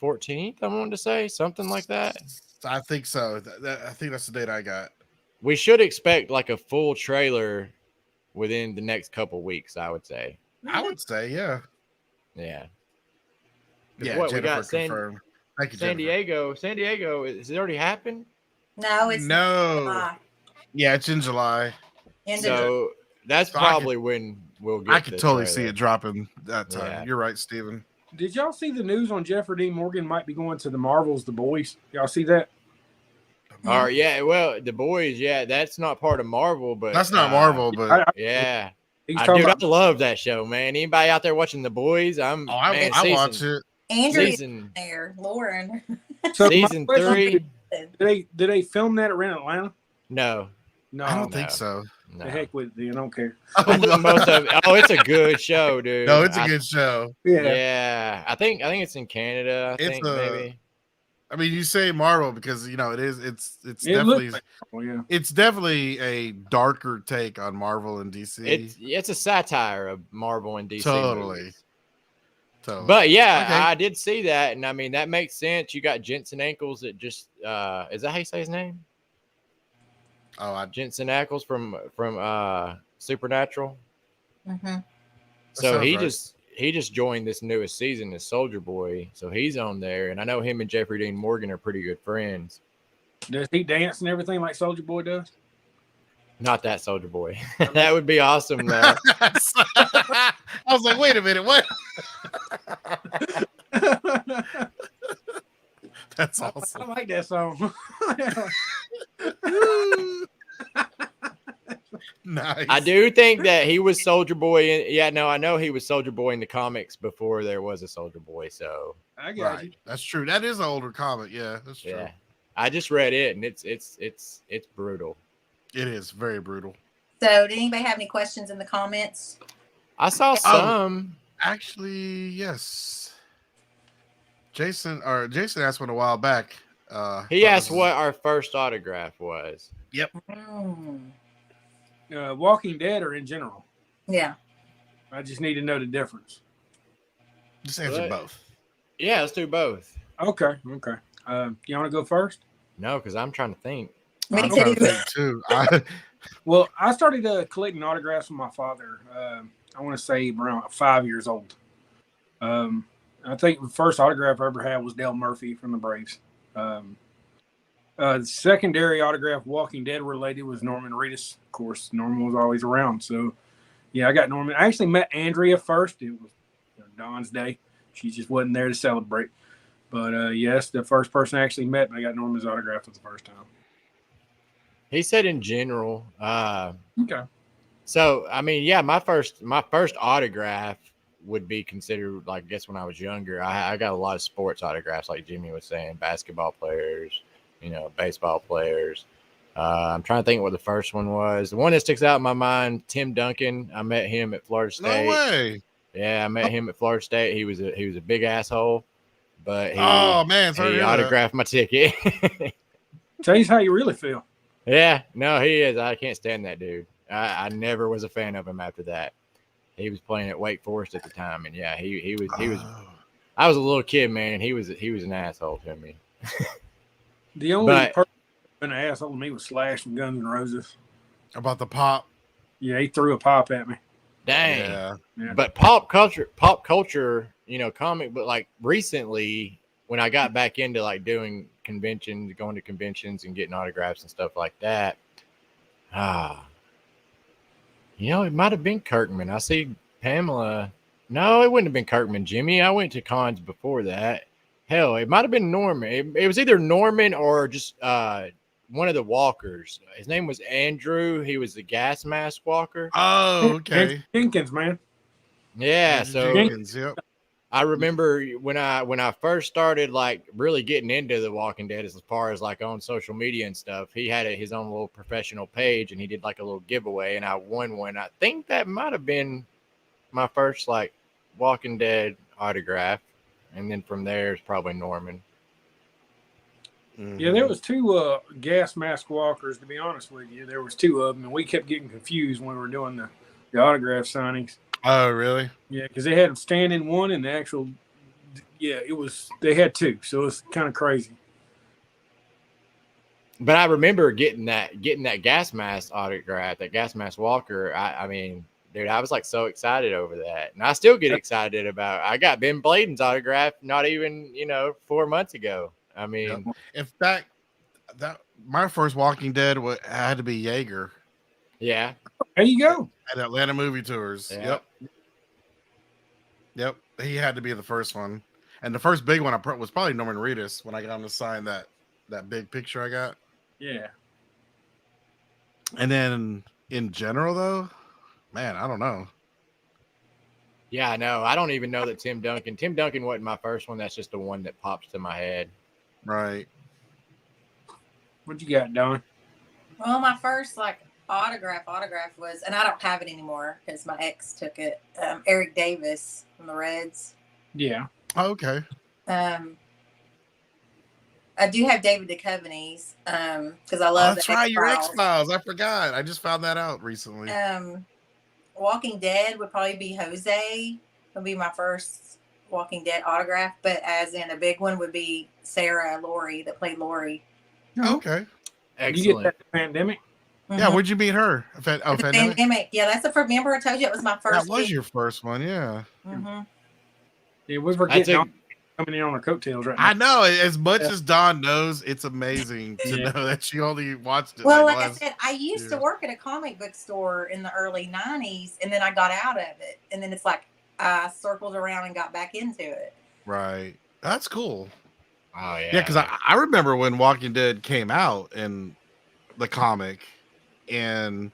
14th? I wanted to say something like that. I think so. I think that's the date I got. We should expect like a full trailer within the next couple weeks, I would say. I would say, yeah. Yeah. Yeah, What, Jennifer we got confirmed. Thank you, San Jennifer. Diego, has it already happened? No, it's No. July. Yeah, it's in July. End of So that's So probably when we'll get I could the totally trailer. see it dropping that time. Yeah. You're right, Steven. Did y'all see the news on Jeffrey Dean Morgan might be going to the Marvels, The Boys? Y'all see that? All right, yeah, well, the boys, yeah, that's not part of Marvel, but That's not Marvel, but Yeah, He's I, talking dude, about I love that show, man. Anybody out there watching the boys? I watch it. Andrew's Season there, Lauren. So my season question 3. Did they film that around Atlanta? No, No, I don't no. think so. no. The heck with it, I don't care. I think most of it's a good show, dude. No, it's a good show. Yeah, I think it's in Canada. I It's think a- maybe. I mean, you say Marvel because it is. It's It definitely looks like, yeah. it's definitely a darker take on Marvel and DC. It's a satire of Marvel and DC. Totally. movies. Totally. But yeah, Okay. I did see that, and I mean that makes sense. You got Jensen Ackles that just is that how you say his name? oh, Jensen Ackles from Supernatural. Mm-hmm. So sounds he right. just joined this newest season as Soldier Boy. So he's on there, and I know him and Jeffrey Dean Morgan are pretty good friends. Does he dance and everything like Soldier Boy does? Not that Soldier Boy. That would be awesome, though. I was like, wait a minute, what? That's I awesome. like that song. Nice. I do think that he was Soldier Boy. I know he was Soldier Boy in the comics before there was a Soldier Boy. So I got Right. you. That's true. That is an older comic. Yeah, that's true. yeah, I just read it, and it's brutal. It is very brutal. So, did anybody have any questions in the comments? I saw some. Actually, yes. Jason asked one a while back. He asked what our first autograph was. Mm. Walking Dead or in general? Yeah. I just need to know the difference. Just answer What? both. Yeah, let's do both. Okay. You want to go first? No, because I'm trying to think. Me I'm trying to too. think too. Well, I started collecting autographs with my father. I want to say around 5 years old. I think the first autograph I ever had was Dale Murphy from the Braves. The secondary autograph, Walking Dead related, was Norman Reedus. Of course, Norman was always around. So, yeah, I got Norman. I actually met Andrea first. It was Dawn's day. She just wasn't there to celebrate. But, yes, the first person I actually met, I got Norman's autograph for the first time. He said in general. Okay. So I mean, yeah, my first autograph would be considered, like, I guess when I was younger. I got a lot of sports autographs, like Jimmy was saying, basketball players, baseball players. I'm trying to think what the first one was. The one that sticks out in my mind, Tim Duncan. I met him at Florida State. No way. Yeah, I met him at Florida State. He was a big asshole, but he sorry to hear autographed my ticket. Tell you how you really feel. Yeah, no, he is. I can't stand that dude. I never was a fan of him after that. He was playing at Wake Forest at the time, and yeah, he was. I was a little kid, man, and he was an asshole to me. The only person who been an asshole to me was Slash from Guns N' Roses. About the pop. Yeah, he threw a pop at me. Dang. Yeah. But pop culture, comic, but like recently when I got back into like doing conventions, going to conventions and getting autographs and stuff like that. It might have been Kirkman. I see Pamela. No, it wouldn't have been Kirkman, Jimmy. I went to cons before that. Hell, it might have been Norman. It was either Norman or just one of the walkers. His name was Andrew. He was the gas mask walker. Oh, okay. Jenkins, man. Yeah, Andrew so Jenkins, yep. I remember when I first started like really getting into The Walking Dead as far as like on social media and stuff. He had his own little professional page and he did like a little giveaway and I won one. I think that might have been my first like Walking Dead autograph, and then from there it's probably Norman. Mm-hmm. Yeah, there was two gas mask walkers, to be honest with you. There was two of them, and we kept getting confused when we were doing the autograph signings. Oh, really? Yeah, because they had them stand in one and the actual, they had two. So it's kind of crazy. But I remember getting that gas mask autograph, that gas mask walker. I mean, dude, I was like so excited over that. And I still get excited I got Ben Bladen's autograph not even, 4 months ago. I mean, in fact, that my first Walking Dead had to be Jaeger. Yeah. There you go. At Atlanta movie tours. Yeah. Yep. He had to be the first one. And the first big one was probably Norman Reedus when I got him to sign that big picture I got. Yeah. And then in general, though, man, I don't know. Yeah, I know. I don't even know that Tim Duncan wasn't my first one. That's just the one that pops to my head. Right. What you got, Don? Well, my first autograph was, and I don't have it anymore because my ex took it. Eric Davis from the Reds. Yeah. Oh, okay. I do have David Duchovny's because I love. That's right, your X-Files. I forgot. I just found that out recently. Walking Dead would probably be Jose. Would be my first Walking Dead autograph, but as in a big one would be Sarah Laurie that played Laurie. Okay. Excellent. You get that Pandemic? Yeah, where'd you meet her? Pandemic. Yeah, that's the first. Remember I told you it was my first. That was your first one, yeah. Mm-hmm. Yeah, we were getting coming in on our coattails right now. I know. As much as Dawn knows, it's amazing to know that she only watched it. Well, like I said, I used to work at a comic book store in the early 90s, and then I got out of it. And then it's like I circled around and got back into it. Right. That's cool. Oh, yeah. Yeah, because I remember when Walking Dead came out in the comic, and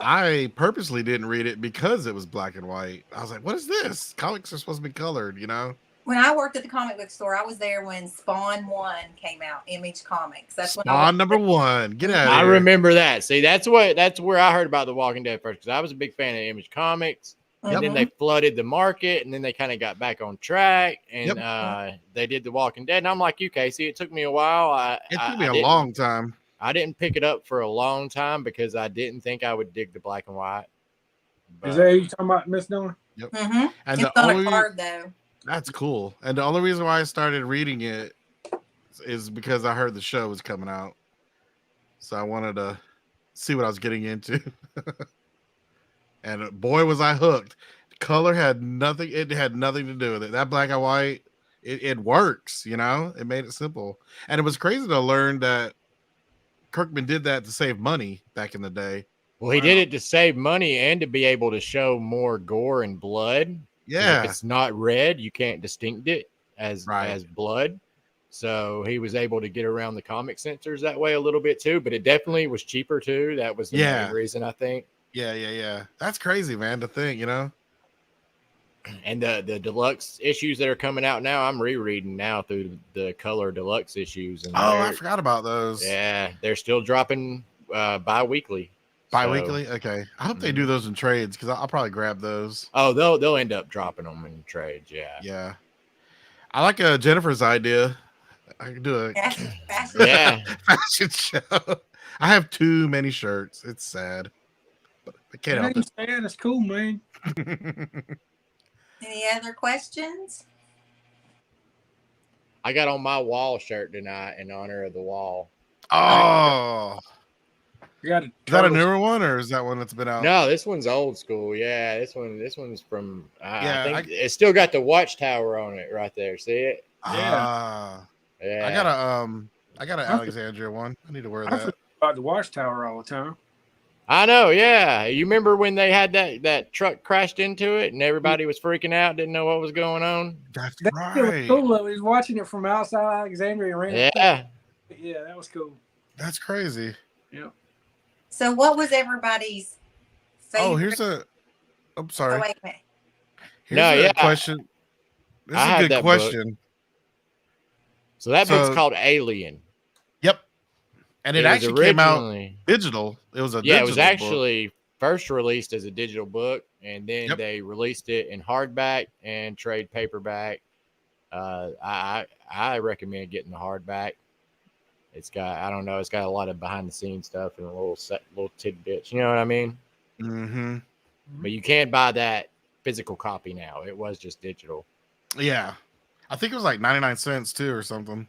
I purposely didn't read it because it was black and white. I was like, what is this? Comics are supposed to be colored, When I worked at the comic book store, I was there when Spawn 1 came out, Image Comics. That's when I Spawn was number 1. Get out of I here. remember that. See, that's where I heard about The Walking Dead first, because I was a big fan of Image Comics. And then they flooded the market, and then they kind of got back on track, and they did The Walking Dead. And I'm like you, Casey. It took me a while. It took me a long time. I didn't pick it up for a long time because I didn't think I would dig the black and white. Is that who you talking about, Miss Donna? Yep. Mm-hmm. And It's the on only a card, though. that's cool. And the only reason why I started reading it is because I heard the show was coming out, so I wanted to see what I was getting into. And boy, was I hooked. Color had nothing. It had nothing to do with it. That black and white, it works. You know, it made it simple. And it was crazy to learn that Kirkman did that to save money back in the day. Well, he did it to save money and to be able to show more gore and blood. Yeah, If it's not red, you can't distinct it as blood. So he was able to get around the comic censors that way a little bit too. But it definitely was cheaper too. That was the main reason, I think. Yeah. That's crazy, man. To think, you know. And the deluxe issues that are coming out now, I'm rereading now through the color deluxe issues. And I forgot about those. Yeah, they're still dropping bi-weekly. Bi-weekly? Okay. I hope they do those in trades, because I'll probably grab those. Oh, they'll end up dropping them in trades. Yeah. I like Jennifer's idea. I can do a fashion show. I have too many shirts. It's sad, but I can't help it. Sad. It's cool, man. Any other questions? I got on my wall shirt tonight in honor of the wall. Oh, is that a newer one, or is that one that's been out? No, this one's old school. Yeah, this one's from. I think it's still got the watchtower on it right there. See it? Yeah. Yeah. I got an Alexandria one. I need to wear that. About the watchtower all the time. I know, yeah. You remember when they had that truck crashed into it and everybody was freaking out, didn't know what was going on? That's that right. Was cool, though. He was watching it from outside Alexandria. Yeah. Yeah, that was cool. That's crazy. Yeah. So what was everybody's favorite? Oh, here's a. I'm sorry. Oh, wait a minute. Here's a question. This is a good question. Book. So that book's called Alien. Yep. And it actually came out digital. It was a it was actually first released as a digital book, and then they released it in hardback and trade paperback. I recommend getting the hardback. It's got it's got a lot of behind the scenes stuff and a little tidbits. You know what I mean? Mm-hmm. But you can't buy that physical copy now. It was just digital. Yeah, I think it was like 99 cents too, or something.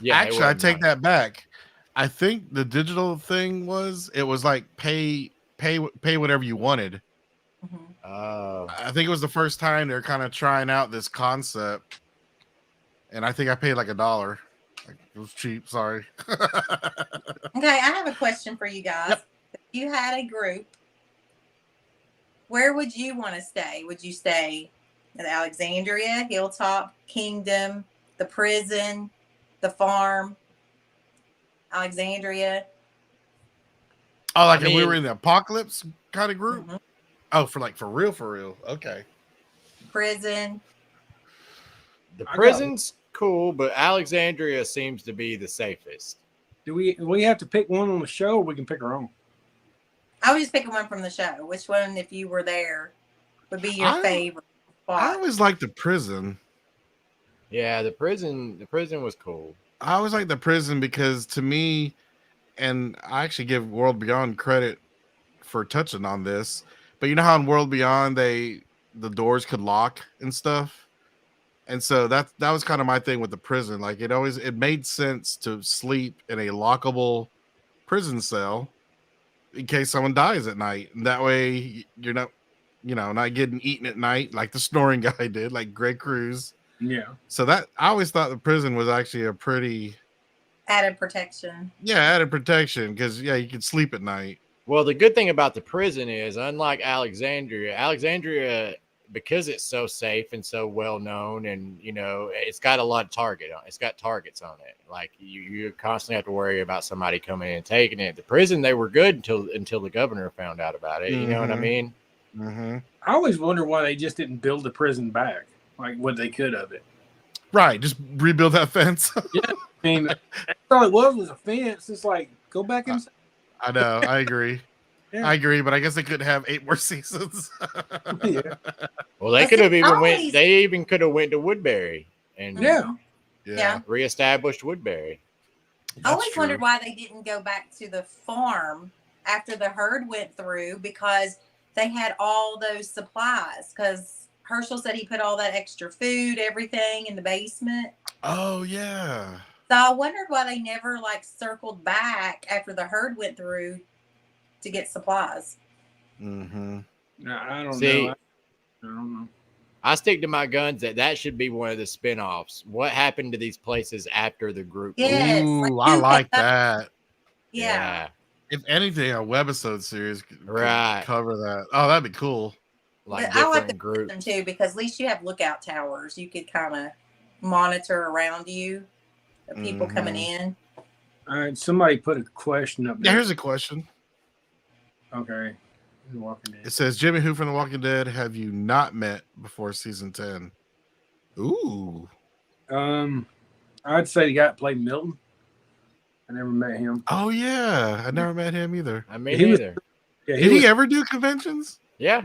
Yeah, actually, I take that back. I think the digital thing was like pay whatever you wanted. I think it was the first time they're kind of trying out this concept, and I think I paid like $1. Like, it was cheap. Sorry. Okay, I have a question for you guys. Yep. If you had a group, where would you want to stay? Would you stay in Alexandria, Hilltop, Kingdom, the prison, the farm? Alexandria. Oh, like if we were in the apocalypse kind of group? Mm-hmm. Oh, for real. Okay. Prison. The prison's cool, but Alexandria seems to be the safest. Do we have to pick one on the show, or we can pick our own? I was just picking one from the show. Which one, if you were there, would be your favorite spot? I always liked the prison. Yeah, the prison was cool. I always like the prison because to me, and I actually give World Beyond credit for touching on this, but you know how in World Beyond the doors could lock and stuff, and so that was kind of my thing with the prison. Like it made sense to sleep in a lockable prison cell in case someone dies at night, and that way you're not, not getting eaten at night like the snoring guy did, like Greg Cruz. Yeah. So that I always thought the prison was actually a pretty added protection. Yeah, added protection because you can sleep at night. Well, the good thing about the prison is, unlike Alexandria, because it's so safe and so well known, and it's got a lot of it's got targets on it. Like you constantly have to worry about somebody coming in and taking it. The prison, they were good until the governor found out about it. You know what I mean? Mm-hmm. I always wonder why they just didn't build the prison back. like what they could of it. Right, just rebuild that fence. I mean, that's all it was a fence. It's like go back inside. I know. I agree. Yeah. I agree, but I guess they could have 8 more seasons. Yeah. Well, they But could have see, even always- went. They even could have went to Woodbury and Yeah. Yeah. reestablished Woodbury. I always That's wondered true. why they didn't go back to the farm after the herd went through, because they had all those supplies. Because Herschel said he put all that extra food, everything in the basement. Oh yeah. So I wondered why they never like circled back after the herd went through to get supplies. Mm-hmm. No, I don't See, know. I don't know. I stick to my guns that should be one of the spinoffs. What happened to these places after the group? Yes, Ooh, like I who like picked up- that. Yeah. If anything, a webisode series could Right. cover that. Oh, that'd be cool. Like But I like different the groups. system too, because at least you have lookout towers. You could kind of monitor around you the people coming in. All right, somebody put a question up Yeah, there. here's a question. Okay. The Walking Dead. It says, Jimmy Who from The Walking Dead have you not met before season 10? Ooh. I'd say the guy that played Milton. I never met him. Oh, yeah. I never met him either. I mean, He was- either. Yeah, Did he ever do conventions? Yeah,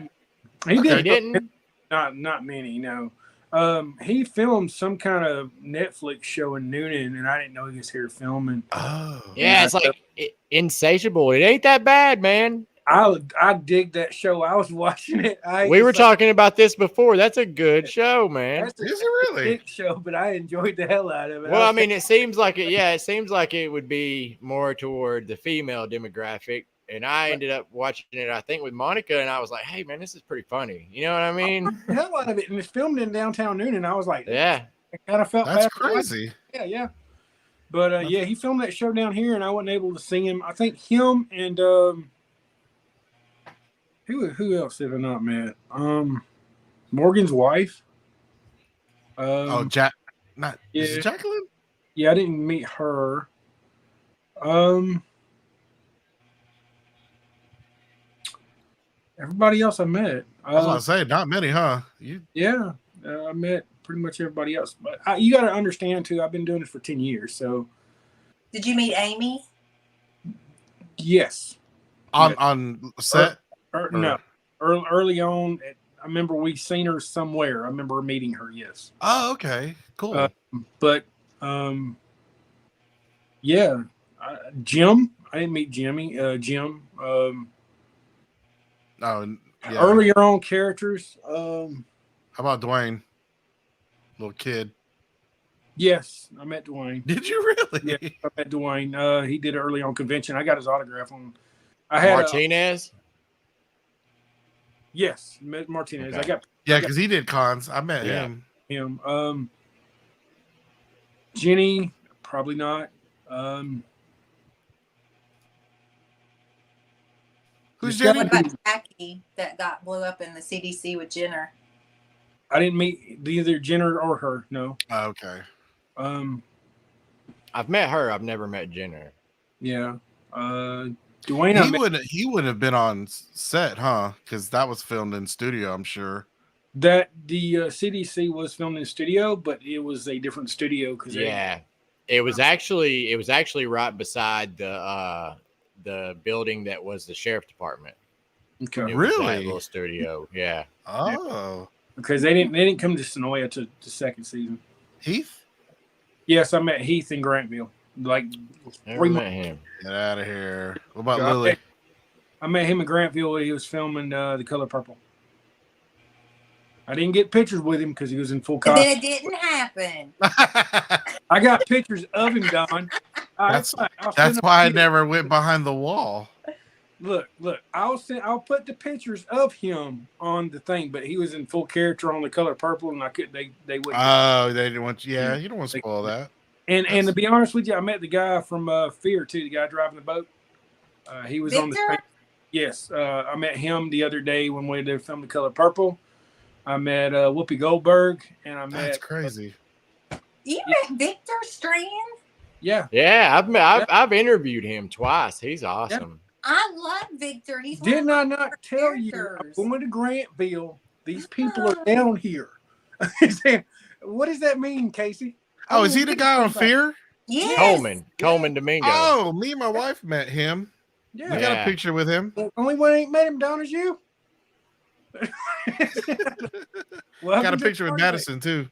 he Okay. he did. didn't. Not many, no. He filmed some kind of Netflix show in Noonan, and I didn't know he was here filming. Oh. Yeah, it's like Insatiable. It ain't that bad, man. I dig that show. I was watching it. We were talking about this before. That's a good show, man. That's Is a it really? big show, but I enjoyed the hell out of it. Well, I mean, it seems like it. Yeah, it seems like it would be more toward the female demographic. And I ended up watching it, I think, with Monica, and I was like, "Hey, man, this is pretty funny." You know what I mean? the hell out of it, and it's filmed in downtown Noonan. I was like, Yeah. I kind of felt That's bad for watching. crazy. Yeah. But yeah, he filmed that show down here, and I wasn't able to see him. I think him and who else did I not met? Morgan's wife. Oh, Jack. Not is yeah. it Jacqueline? Yeah, I didn't meet her. Everybody else I met. I was about to say, not many, huh? Yeah, I met pretty much everybody else. But you got to understand too. I've been doing this for 10 years, so Did you meet Amy? yes. On set? No, early on. I remember we seen her somewhere. I remember meeting her. Yes. Oh, okay. Cool. But yeah, Jim. I didn't meet Jimmy. Jim. Oh, yeah. Earlier on characters. How about Dwayne? Little kid. Yes, I met Dwayne. Did you really? Yeah, I met Dwayne. He did it early on convention. I got his autograph on. I had Martinez. yes, met Martinez. Okay. I got Yeah, because he did cons. I met Yeah. him. him. Jenny, probably not. Who's Yeah. Jenny? What about Jackie that blew up in the CDC with Jenner? I didn't meet either Jenner or her. No. Oh, okay. I've met her. I've never met Jenner. Yeah. Dwayne, I met. He wouldn't have been on set, huh? Because that was filmed in studio, I'm sure. That the CDC was filmed in studio, but it was a different studio because Yeah, it was actually right beside the building that was the sheriff department. okay. It was that Really? little studio. Yeah. Oh, Because they didn't come to Sonoya to the second season. Heath? Yes, I met Heath in Grantville. Like Never 3 met months. him. Get out of here. What about God. Lily? I met him in Grantville when he was filming The Color Purple. I didn't get pictures with him because he was in full And costume. then it didn't happen. I got pictures of him, Don. That's why I never went behind the wall. Look. I'll put the pictures of him on the thing, but he was in full character on The Color Purple, and I could they wouldn't. Oh, they didn't want you. Yeah, you don't want to spoil that. And to be honest with you, I met the guy from Fear too, the guy driving the boat. He was on the Victor? thing. Yes, I met him the other day when we did film The Color Purple. I met Whoopi Goldberg, and I met. That's crazy. You met Victor Strand? Yeah, Yeah, I've interviewed him twice. He's awesome. I love Victor. He's one didn't of I my not tell you? I'm characters. going to Grantville. These people are down here. What does that mean, Casey? Oh, is he the guy on Fear? Yes. Coleman Domingo. Oh, me and my wife met him. We Yeah. got a picture with him. The only one ain't met him, Don, is you. Got a picture with Madison too.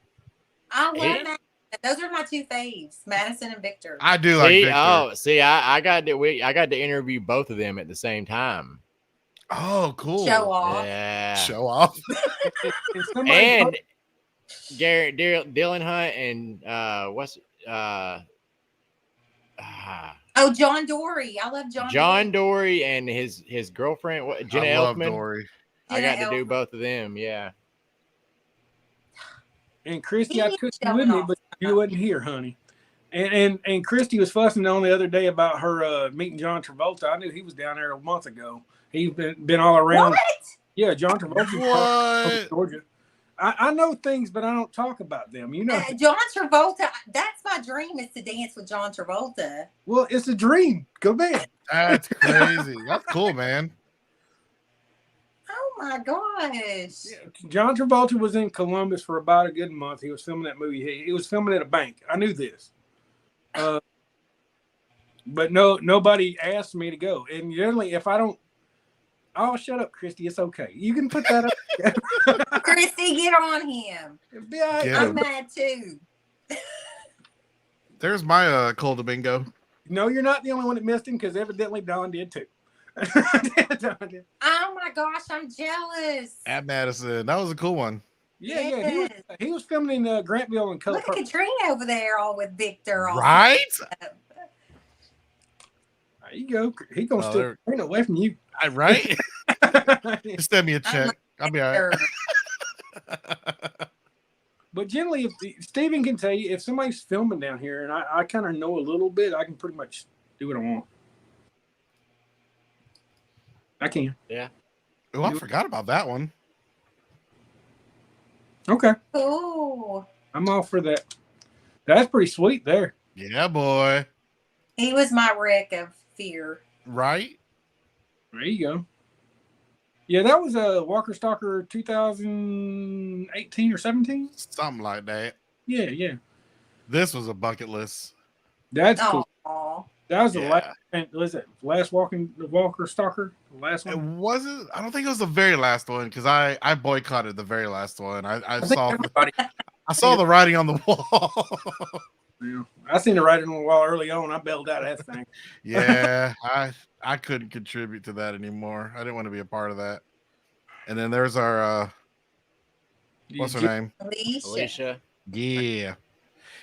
I love Yeah. Madison. Those are my two faves, Madison and Victor. I do like Victor. I got to interview both of them at the same time. Oh, cool. Show off. Yeah. Show off. And Garrett Dylan Hunt and Oh, John Dory. I love John Dory and his girlfriend Jenna I love Elfman. Dory. I got to do Elfman. both of them. Yeah. And Christy, He I is took you showing with me, off. but you wasn't here, honey. And Christy was fussing on the other day about her meeting John Travolta. I knew he was down there a month ago. He's been all around. What? Yeah, John Travolta. What? Georgia. I know things, but I don't talk about them. You know. John Travolta. That's my dream is to dance with John Travolta. Well, it's a dream. Go back. That's crazy. That's cool, man. Oh my gosh. John Travolta was in Columbus for about a good month. He was filming that movie. He was filming at a bank. I knew this. But nobody asked me to go. And generally, if I don't, oh, shut up, Christy. It's okay. You can put that up. Christy, get on him. Be all right. Yeah. I'm mad too. There's my Cole Domingo. No, you're not the only one that missed him because evidently Don did too. Don did. Oh my gosh, I'm jealous. At Madison. That was a cool one. Yeah. He was filming in Grantville and Color. Look at Katrina over there, all with Victor. All Right? There you go. He gonna Oh, steal there- Katrina away from you. Right? Just send me a check. I'll be all right. But generally, if Steven can tell you, if somebody's filming down here and I kind of know a little bit, I can pretty much do what I want. I can. Oh, I forgot about that one. Okay. Cool. I'm all for that. That's pretty sweet there. Yeah, boy. He was my wreck of fear. Right? There you go. Yeah, that was a Walker Stalker 2018 or 17. Something like that. Yeah. This was a bucket list. That's cool. Aw. That was the Yeah. last Walker Stalker? The last It one? wasn't. I don't think it was the very last one because I boycotted the very last one. I think saw everybody. I saw the writing on the wall. Yeah. I seen the writing on the wall early on. I bailed out of that thing. Yeah, I couldn't contribute to that anymore. I didn't want to be a part of that. And then there's our what's her name? Alicia. Yeah.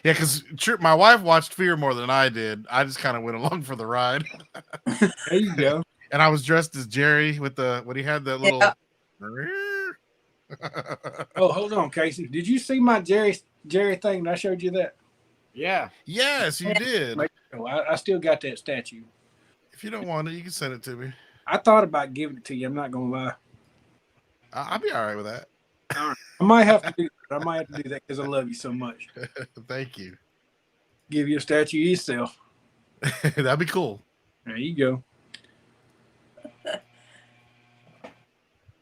Yeah, because my wife watched Fear more than I did. I just kind of went along for the ride. There you go. And I was dressed as Jerry with when he had that little. Oh, hold on, Casey. Did you see my Jerry thing? I showed you that. Yeah. Yes, you did. Oh, I still got that statue. If you don't want it, you can send it to me. I thought about giving it to you. I'm not gonna lie. I'll be all right with that. I might have to do that. I might have to do that because I love you so much. Thank you. Give you a statue yourself. That'd be cool. There you go.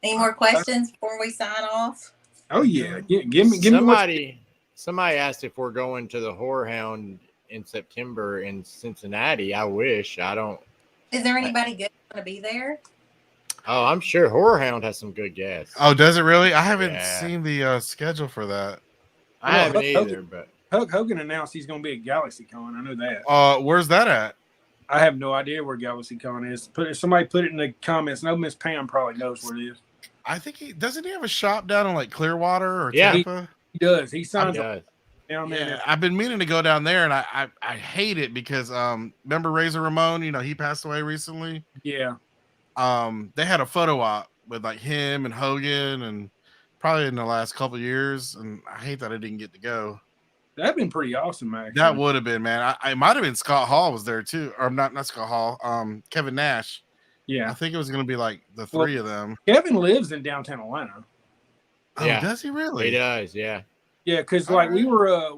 Any more questions before we sign off? Oh yeah. Give me Somebody asked if we're going to the Horror Hound in September in Cincinnati. I wish. I don't. Is there anybody good going to be there? Oh, I'm sure Horror Hound has some good guests. Oh, does it really? I haven't Yeah. seen the schedule for that. I haven't either, but Hulk Hogan announced he's going to be at GalaxyCon. I know that. Where's that at? I have no idea where GalaxyCon is. Somebody put it in the comments. No, Miss Pam probably knows where it is. I think doesn't he have a shop down in like Clearwater or Yeah. Tampa? He does. He signs up does. down there. Yeah, I've been meaning to go down there, and I hate it because remember Razor Ramon? You know, he passed away recently. Yeah. They had a photo op with like him and Hogan, and probably in the last couple of years, and I hate that I didn't get to go. That'd been pretty awesome, actually. That would have been, man. I might have been Scott Hall was there too, or not Scott Hall. Kevin Nash. I Yeah. think it was going to be like the three of them. Kevin lives in downtown Atlanta. Oh, Yeah. does he really? he does. Yeah. Yeah, because All like right.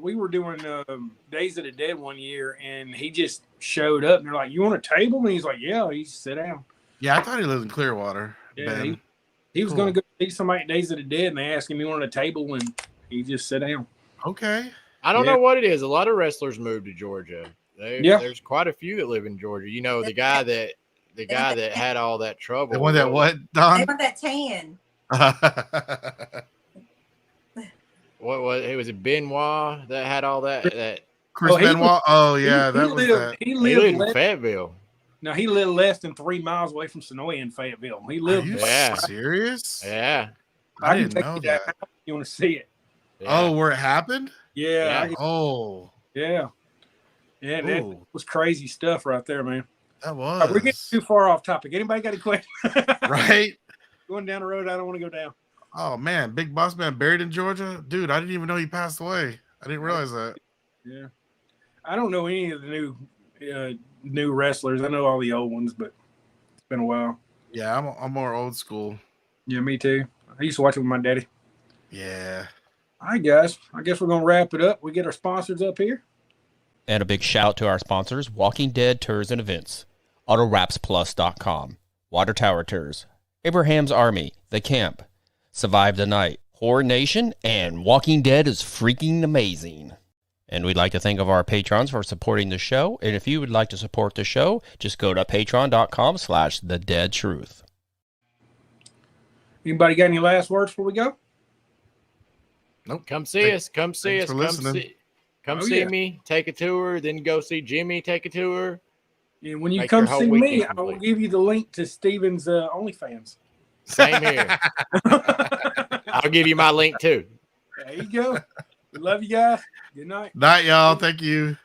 we were doing Days of the Dead one year, and he just showed up, and they're like, "You want a table?" And he's like, "Yeah." He sit down. Yeah, I thought he lived in Clearwater. Yeah, Ben. he was Cool. going to go see somebody at Days of the Dead, and they asked him, "You want a table?" And He just sat down. Okay. I don't Yeah. know what it is. A lot of wrestlers moved to Georgia. Yeah. There's quite a few that live in Georgia. You know, the guy that had all that trouble. The one that what, They Don? want that tan. What was it? Was it Benoit that had all that? Chris Oh, he Benoit. Oh yeah, he that was lived, that. He He lived, lived in less, Fayetteville. no, he lived less than 3 miles away from Sonoy in Fayetteville. He Are lived. you Yeah. serious? Yeah. I can didn't take know you down that. if you want to see it. Yeah. Oh, where it happened? Yeah. Yeah. Oh, Yeah. Yeah. That ooh, was crazy stuff right there, man. that All right, we're getting was too far off topic. Anybody got a question? right. Going down the road, I don't want to go down. Oh man, Big Boss Man buried in Georgia, dude. I didn't even know he passed away. I didn't realize that. Yeah. I don't know any of the new wrestlers. I know all the old ones, but it's been a while. Yeah, I'm more old school. Yeah, me too. I used to watch it with my daddy. Yeah. All right, guys. I guess we're going to wrap it up. We get our sponsors up here. And a big shout out to our sponsors, Walking Dead Tours and Events, AutoWrapsPlus.com, Water Tower Tours, Abraham's Army, The Camp, Survive the Night, Horror Nation, and Walking Dead is freaking amazing. And we'd like to thank of our patrons for supporting the show. And if you would like to support the show, just go to patreon.com/thedeadtruth. Anybody got any last words before we go? Nope. Come see us. Come see Thanks us. for listening. Come Oh, see yeah. me. Take a tour. Then go see Jimmy. Take a tour. And when you Make come your whole see me, weekend I will complete. give you the link to Steven's OnlyFans. Same here. I'll give you my link too. There you go. We love you guys. Good night. Night, y'all. Thank you.